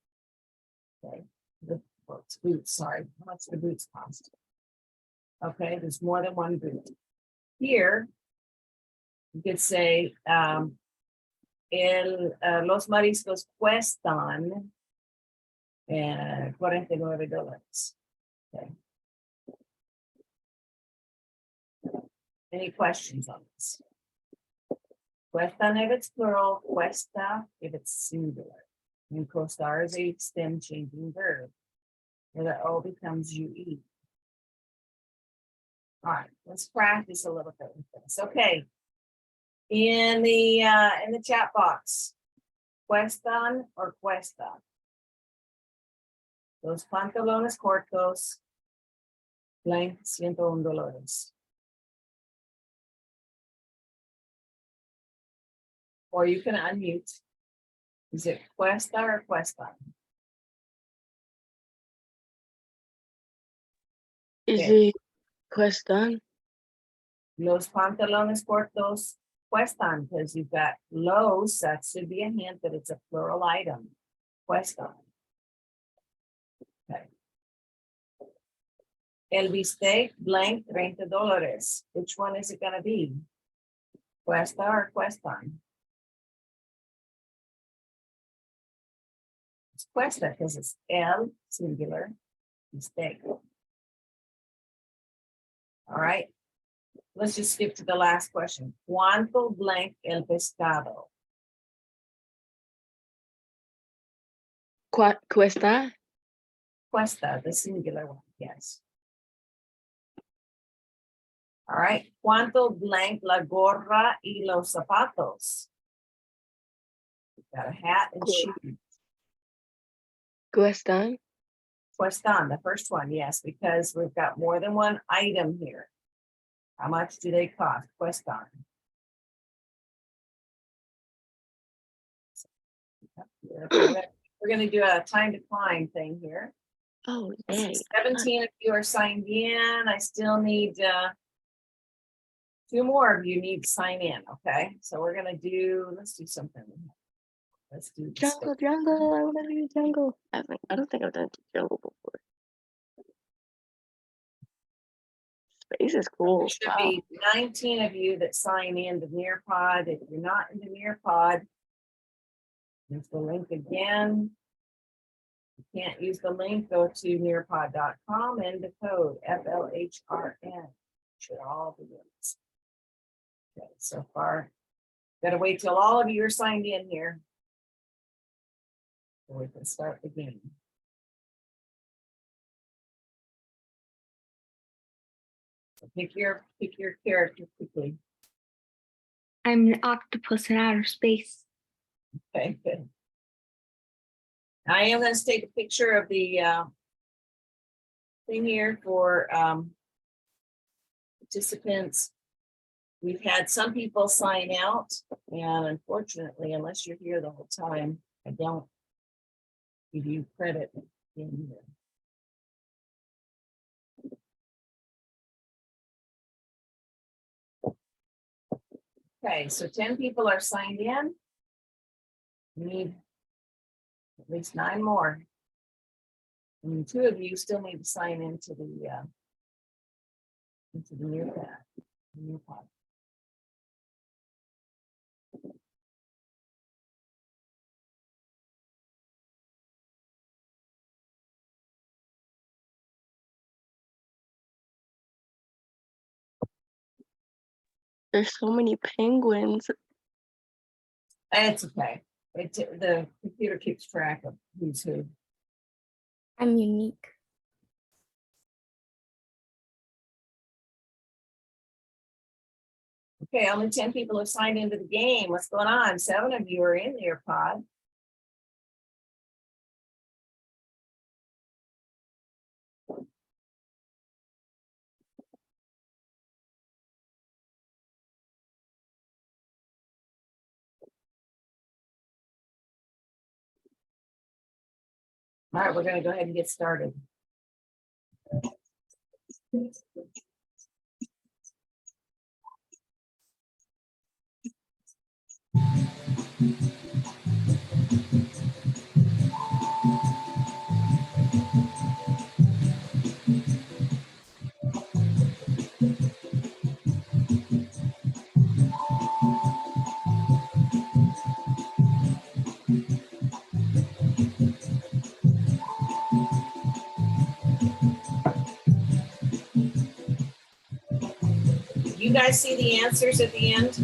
Okay, the boots, sorry. How much do the boots cost? Okay, there's more than one boot. Here, you could say, los mariscos cuestan $49. Okay. Any questions on this? Cuestan if it's plural, cuesta if it's singular. And costar is a stem changing verb. Where the O becomes UE. All right, let's practice a little bit with this. Okay. In the chat box, cuestan or cuesta. Los pantalones cortos, blank, $101. Or you can unmute. Is it cuesta or cuestan? Is Okay. it cuestan? Los pantalones cortos cuestan, because you've got los, that should be a hint that it's a plural item. Cuestan. Okay. El bistec blank $30. Which one is it gonna be? Cuesta or cuestan? It's cuesta because it's el singular bistec. All right. Let's just skip to the last question. ¿Cuánto blank el pescado? Cuesta? Cuesta, the singular one, yes. All right. ¿Cuánto blank la gorra y los zapatos? Got a hat and shoes. Cuestan? Cuestan, the first one, yes, because we've got more than one item here. How much do they cost? Cuestan. We're gonna do a time decline thing here. Oh, dang. 17 of you are signed in. I still need 2 more of you need to sign in, okay? So we're gonna do, let's do something. Let's do this. Jungle, I wanna do jungle. I don't think I've done jungle before. Space is cool. There should Wow. be 19 of you that sign in to Nearpod. If you're not in the Nearpod, there's the link again. You can't use the link, go to nearpod.com and the code FLHRN. Should all be in this. Okay, so far, gotta wait till all of you are signed in here. So we can start the game. So pick your character quickly. I'm an octopus in outer space. Okay, good. I am going to take a picture of the thing here for participants We've had some people sign out, and unfortunately, unless you're here the whole time, I don't give you credit in here. Okay, so 10 people are signed in. We need at least 9 more. And 2 of you still need to sign into the new pad, new pod. There's so many penguins. It's okay. The computer keeps track of who's who. I'm unique. Okay, only 10 people have signed into the game. What's going on? 7 of you are in your pod. All right, we're going to go ahead and get started. You guys see the answers at the end?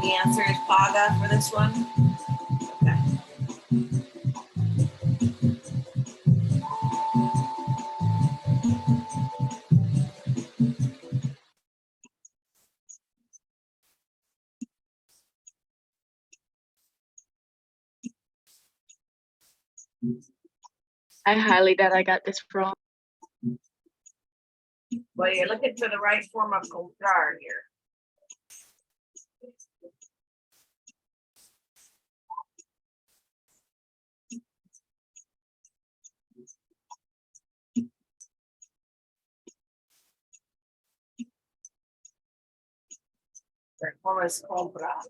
The answer is Paga for this one. Okay. I highly doubt I got this wrong. Well, you're looking for the right form of comprar here. Right form is comprar.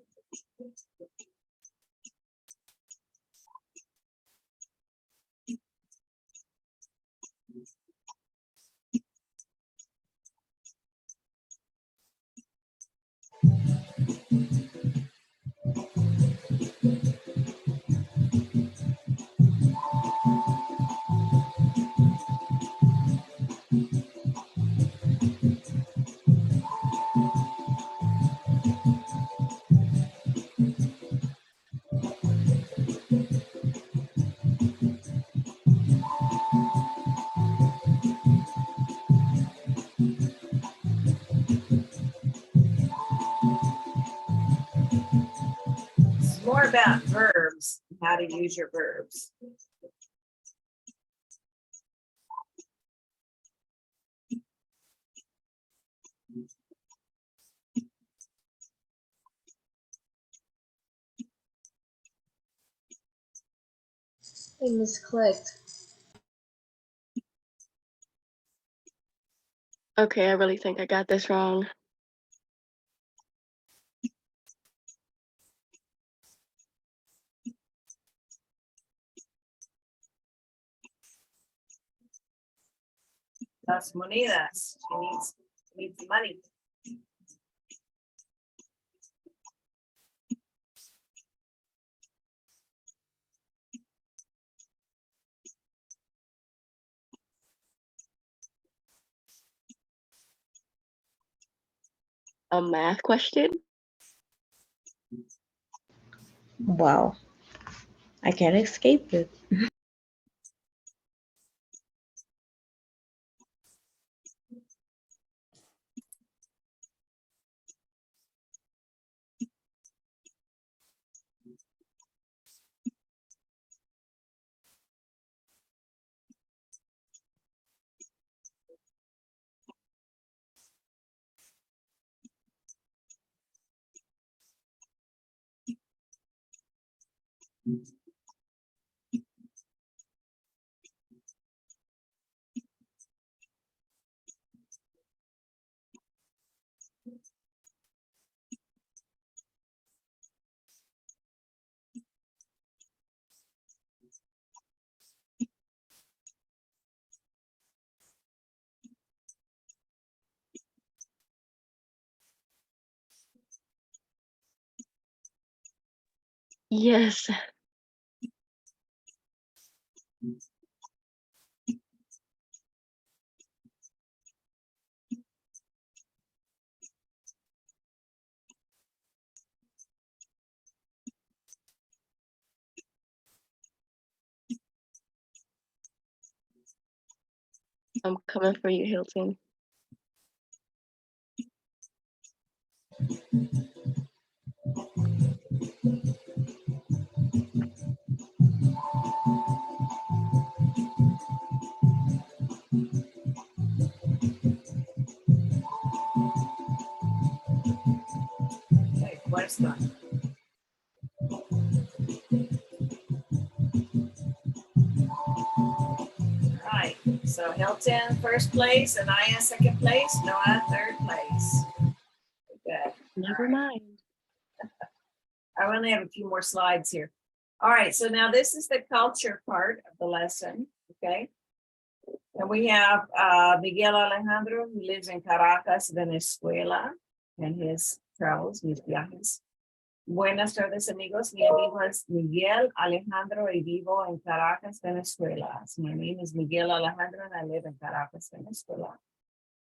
It's more about verbs, how to use your verbs. I misclicked. Okay, I really think I got this wrong. Las monedas. She needs money. A math question? Wow. I can't escape it. Yes. I'm coming for you, Hilton. Okay, question. Right, so Hilton first place, Anaya second place, Noah third place. Good. Never mind. I only have a few more slides here. All right, so now this is the culture part of the lesson, okay? And we have Miguel Alejandro, who lives in Caracas, Venezuela, and his travels, mis viajes. Buenas tardes, amigos. Mi amigo es Miguel Alejandro y vivo en Caracas, Venezuela. So my name is Miguel Alejandro and I live in Caracas, Venezuela.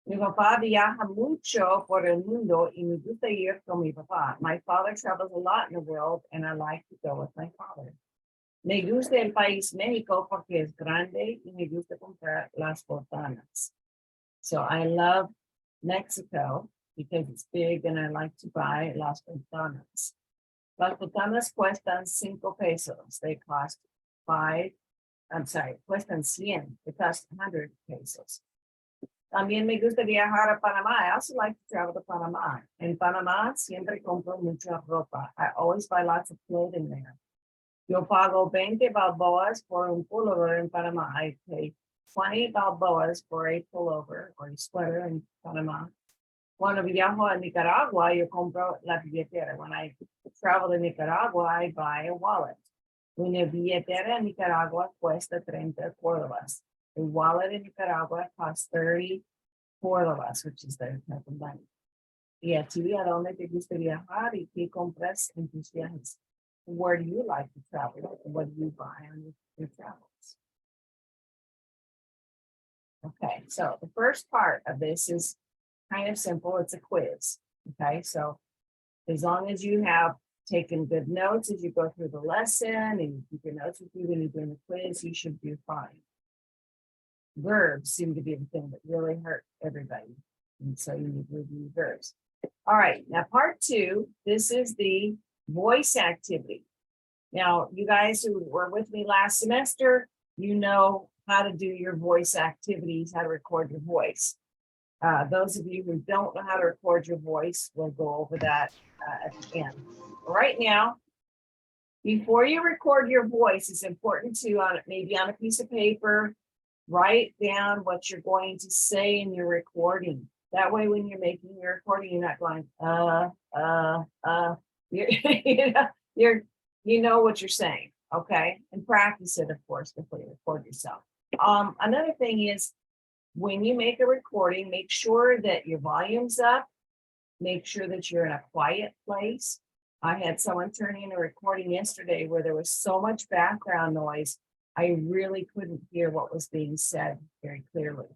Mi papá viaja mucho por el mundo y me gusta ir con mi papá. My father travels a lot in the world and I like to go with my father. Me gusta el país México porque es grande y me gusta comprar las botanas. So I love Mexico because it's big and I like to buy las botanas. Las botanas cuestan 5 pesos. They cost cuestan 100. They cost 100 pesos. También me gusta viajar a Panamá. I also like to travel to Panama. En Panamá siempre compro mucha ropa. I always buy lots of clothing there. Yo pago 20 balboas por un pullover en Panamá. I pay 20 balboas for a pullover or a sweater in Panama. Cuando viajo a Nicaragua, yo compro la billetera. When I travel to Nicaragua, I buy a wallet. Una billetera en Nicaragua cuesta 30 córdobas. A wallet in Nicaragua costs 30 córdobas, which is their type of money. Y a ti, ¿a dónde te gusta viajar y qué compras en tus viajes? Where do you like to travel? What do you buy on your travels? Okay, so the first part of this is kind of simple. It's a quiz. Okay, so as long as you have taken good notes as you go through the lesson and you keep your notes with you when you're doing the quiz, you should do fine. Verbs seem to be the thing that really hurt everybody. And so you need to review verbs. All right, now part 2, this is the voice activity. Now, you guys who were with me last semester, you know how to do your voice activities, how to record your voice. Those of you who don't know how to record your voice, we'll go over that at the end. Right now, before you record your voice, it's important to, maybe on a piece of paper, write down what you're going to say in your recording. That way, when you're making your recording, you're not going, you know what you're saying, okay? And practice it, of course, before you record yourself. Another thing is, when you make a recording, make sure that your volume's up. Make sure that you're in a quiet place. I had someone turn in a recording yesterday where there was so much background noise, I really couldn't hear what was being said very clearly.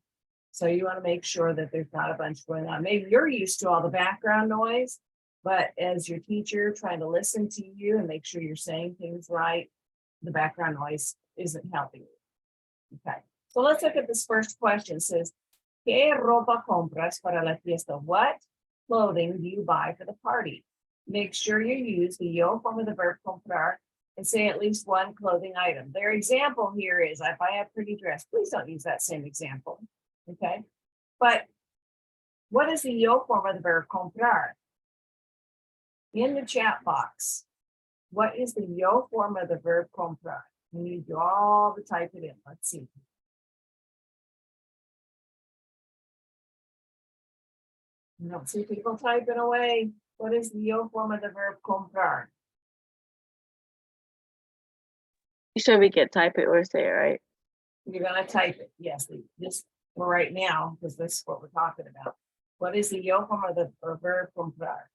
So you want to make sure that there's not a bunch going on. Maybe you're used to all the background noise, but as your teacher trying to listen to you and make sure you're saying things right, the background noise isn't helping you. Okay, so let's look at this first question. It says, ¿Qué ropa compras para la fiesta? What clothing do you buy for the party? Make sure you use the yo form of the verb comprar and say at least one clothing item. Their example here is, I buy a pretty dress. Please don't use that same example, okay? But what is the yo form of the verb comprar? In the chat box, What is the yo form of the verb comprar? You need you all to type it in. Let's see. You don't see people typing away. What is the yo form of the verb comprar? You sure we can type it or say it, right? You're gonna type it, yes, just for right now, because this is what we're talking about. What is the yo form of the verb comprar?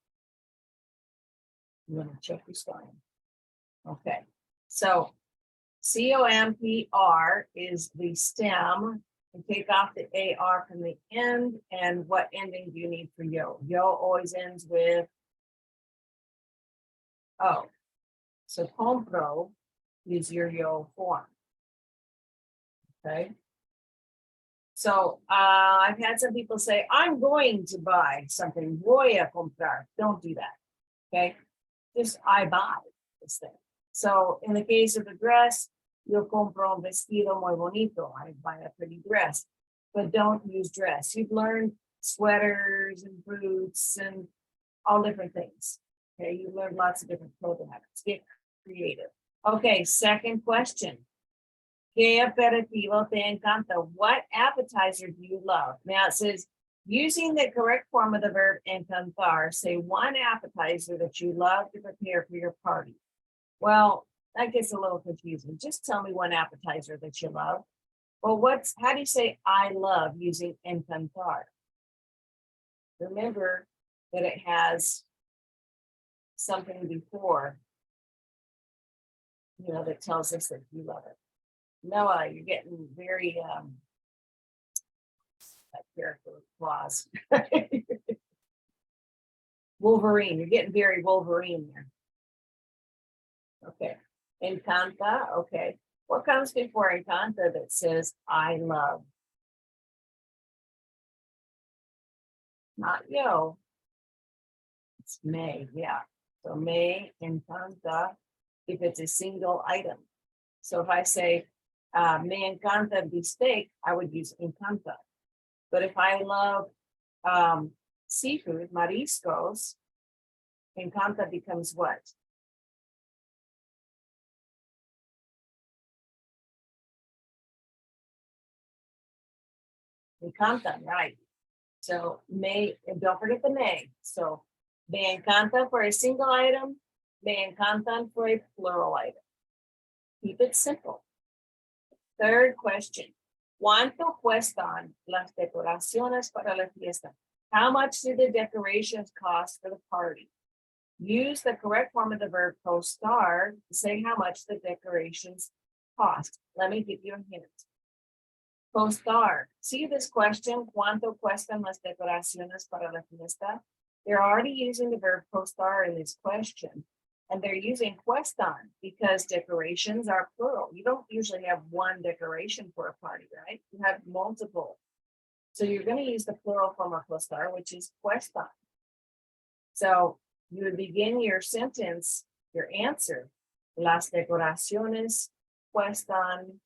I'm gonna check your spelling. Okay, so COMPR is the stem. And take off the AR from the end, and what ending do you need for yo? Yo always ends with O. So compro is your yo form. Okay. So I've had some people say, I'm going to buy something. Voy a comprar. Don't do that. Okay. Just I buy this thing. So in the case of the dress, yo compro un vestido muy bonito. I buy a pretty dress, but don't use dress. You've learned sweaters and boots and all different things. Okay. You learned lots of different clothing habits. Get creative. Okay. Second question. ¿Qué aperitivo te encanta? What appetizer do you love? Now it says, using the correct form of the verb encantar, say one appetizer that you love to prepare for your party. Well, that gets a little confusing. Just tell me one appetizer that you love. Well, how do you say I love using encantar? Remember that it has something before, that tells us that you love it. Noah, you're getting very that character clause. Wolverine, you're getting very Wolverine there. Okay. Encanta, okay. What comes before encanta that says I love? Not yo. It's me, yeah. So me encanta if it's a single item. So if I say me encanta bistec, I would use encanta. But if I love seafood, mariscos, encanta becomes what? Encanta, right? So me, and don't forget the me. So me encanta for a single item, me encantan for a plural item. Keep it simple. Third question. ¿Cuánto cuestan las decoraciones para la fiesta? How much do the decorations cost for the party? Use the correct form of the verb costar to say how much the decorations cost. Let me give you a hint. Costar. See this question, ¿cuánto cuestan las decoraciones para la fiesta? They're already using the verb costar in this question. And they're using cuestan because decorations are plural. You don't usually have one decoration for a party, right? You have multiple. So you're going to use the plural form of costar, which is cuestan. So you would begin your sentence, your answer, las decoraciones cuestan,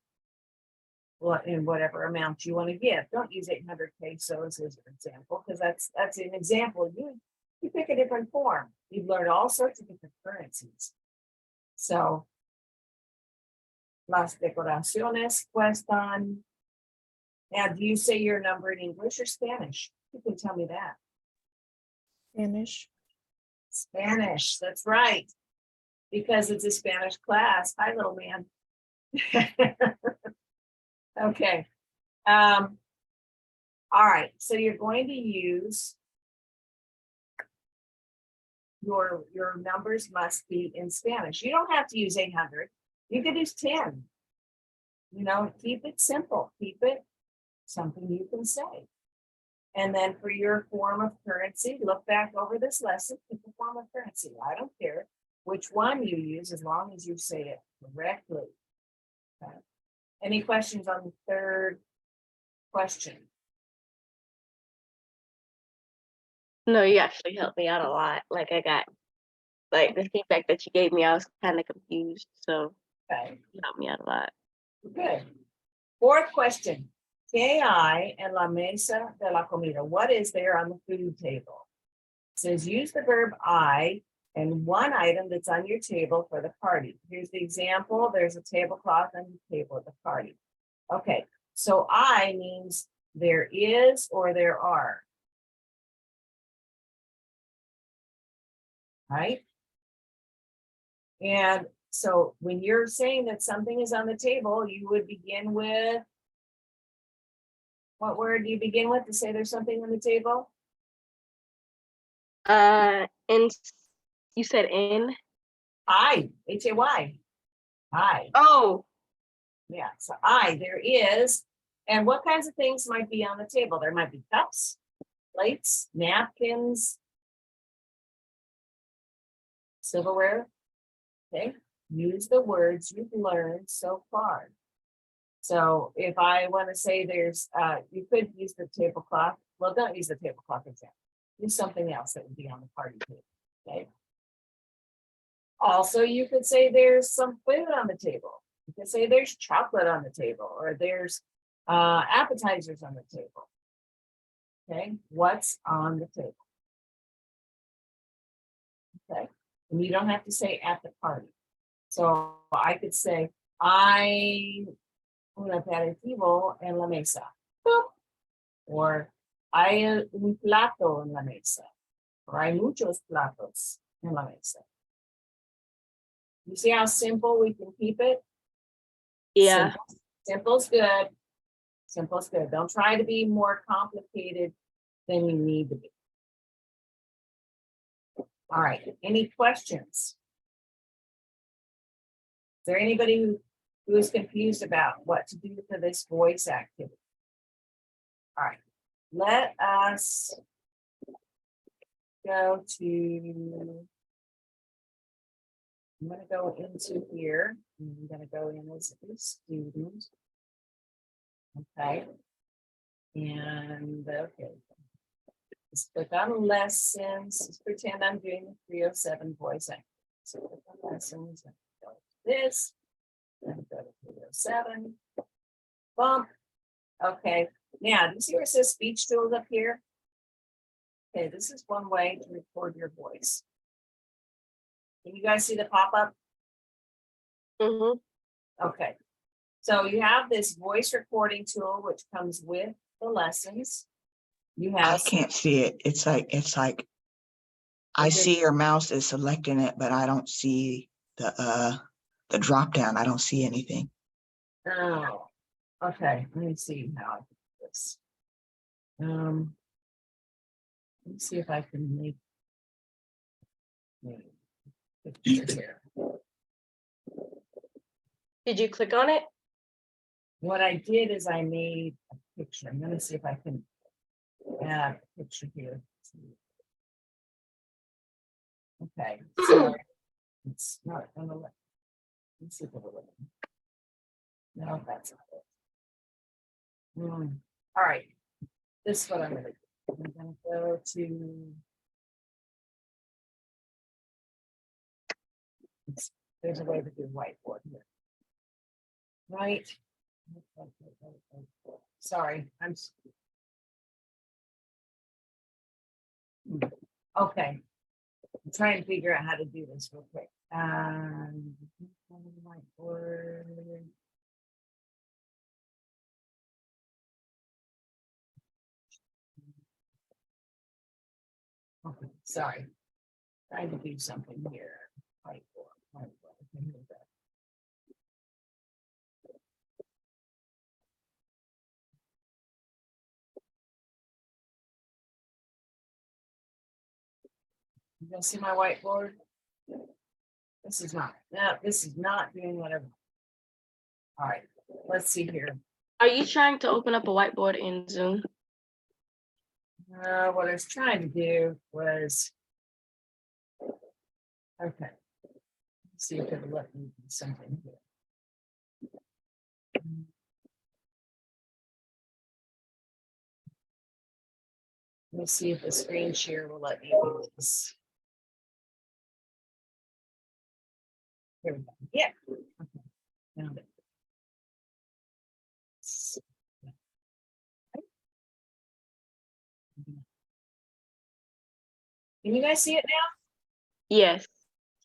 in whatever amount you want to give. Don't use 800 pesos as an example, because that's an example. You pick a different form. You've learned all sorts of different currencies. So, las decoraciones cuestan. Now, do you say your number in English or Spanish? You can tell me that. Spanish. Spanish, that's right. Because it's a Spanish class. Hi, little man. Okay. All right. So you're going to use your numbers must be in Spanish. You don't have to use 800. You could use 10. Keep it simple. Keep it something you can say. And then for your form of currency, look back over this lesson, pick the form of currency. I don't care which one you use as long as you say it correctly. Okay. Any questions on the third question? No, you actually helped me out a lot. Like I got, like the feedback that you gave me, I was kind of confused. So Okay, you helped me out a lot. good. Fourth question. ¿Qué hay en la mesa de la comida? What is there on the food table? It says use the verb I and one item that's on your table for the party. Here's the example. There's a tablecloth on the table at the party. Okay, so I means there is or there are. Right? And so when you're saying that something is on the table, you would begin with, what word do you begin with to say there's something on the table? And you said in. Hay. I. Oh, Yeah, so there is. And what kinds of things might be on the table? There might be cups, plates, napkins, silverware. Okay, use the words you've learned so far. So if I want to say there's, you could use the tablecloth. Well, don't use the tablecloth example. Use something else that would be on the party table. Okay. Also, you could say there's some food on the table. You could say there's chocolate on the table, or there's appetizers on the table. Okay, what's on the table? Okay, and you don't have to say at the party. So I could say, un aperitivo en la mesa. Boop. Or hay un plato en la mesa. Or hay muchos platos en la mesa. You see how simple we can keep it? yeah. Simple's good. Simple's good. Don't try to be more complicated than you need to be. All right, any questions? Is there anybody who is confused about what to do for this voice activity? All right, let us go to, I'm going to go into here. I'm going to go in as a student. Okay. And okay. Just click on lessons. Just pretend I'm doing the 307 voice activity. So click on lessons and go to this. Then go to 307. Bump. Okay. Now, do you see where it says speech tools up here? Okay, this is one way to record your voice. Can you guys see the pop-up? Mm-hmm. Okay. So you have this voice recording tool, which comes with the lessons. You I have can't see it. It's like I see your mouse is selecting it, but I don't see the drop down. I don't see anything. Oh, okay. Let me see how I do this. Let me see if I can make picture here. Did you click on it? What I did is I made a picture. I'm gonna see if I can add a picture here. Okay, so it's not gonna let. Let's see if it'll let me. No, that's not it. All right, this is what I'm gonna do. I'm gonna go to. There's a way to do whiteboard here. Right. Sorry, okay. I'm trying to figure out how to do this real quick. Whiteboard. Okay, sorry. Trying to do something here. Whiteboard. Okay, here we go. You guys see my whiteboard? This is not, no, this is not doing whatever. All right, let's see here. Are you trying to open up a whiteboard in Zoom? What I was trying to do was, okay. Let's see if it'll let me do something here. Let me see if the screen share will let me do this. Here we go. Yeah. Okay. Found it. Can you guys see it now? Yes.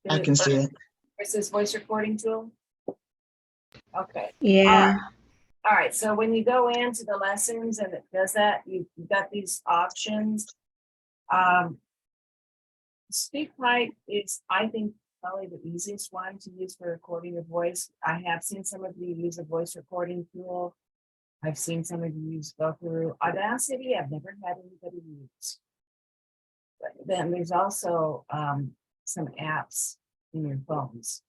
I can see it. Where's this voice recording tool? Okay. Yeah. All right, so when you go into the lessons and it does that, you've got these options. SpeakPipe is, I think, probably the easiest one to use for recording your voice. I have seen some of you use a voice recording tool. I've seen some of you use Gokuru. Audacity, I've never had anybody use. But then there's also some apps in your phones.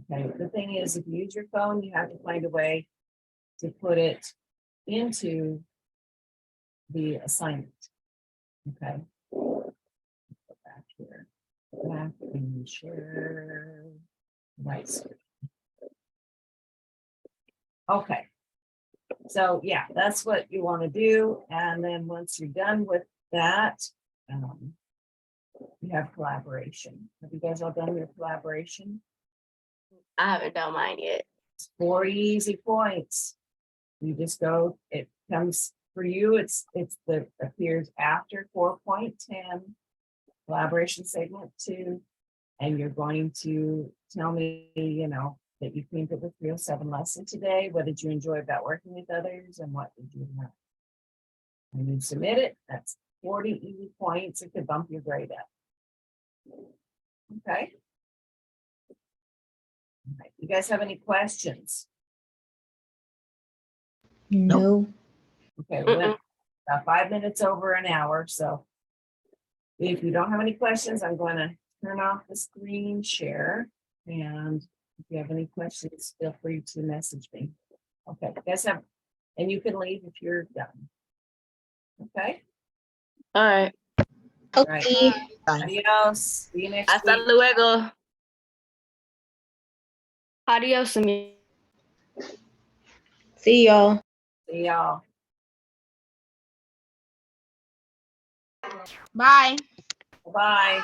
Okay, the thing is, if you use your phone, you have to find a way to put it into the assignment. Okay. Go back here. Back and share. Right. Okay. So yeah, that's what you want to do. And then once you're done with that, you have collaboration. Have you guys all done your collaboration? I haven't done mine yet. 4 easy points. You just go, it comes for you, appears after 4.10, collaboration segment 2, and you're going to tell me, that you came to the 307 lesson today. What did you enjoy about working with others and what did you not? When you submit it, that's 40 easy points. It could bump your grade up. Okay. All right. You guys have any questions? No. Okay, we went about 5 minutes over an hour, so if you don't have any questions, I'm going to turn off the screen share. And if you have any questions, feel free to message me. Okay, you guys have, and you can leave if you're done. Okay, All right. right. Okay. Adios. See you next Hasta week. luego. Adios, amigo. See y'all. See y'all. Bye. Bye.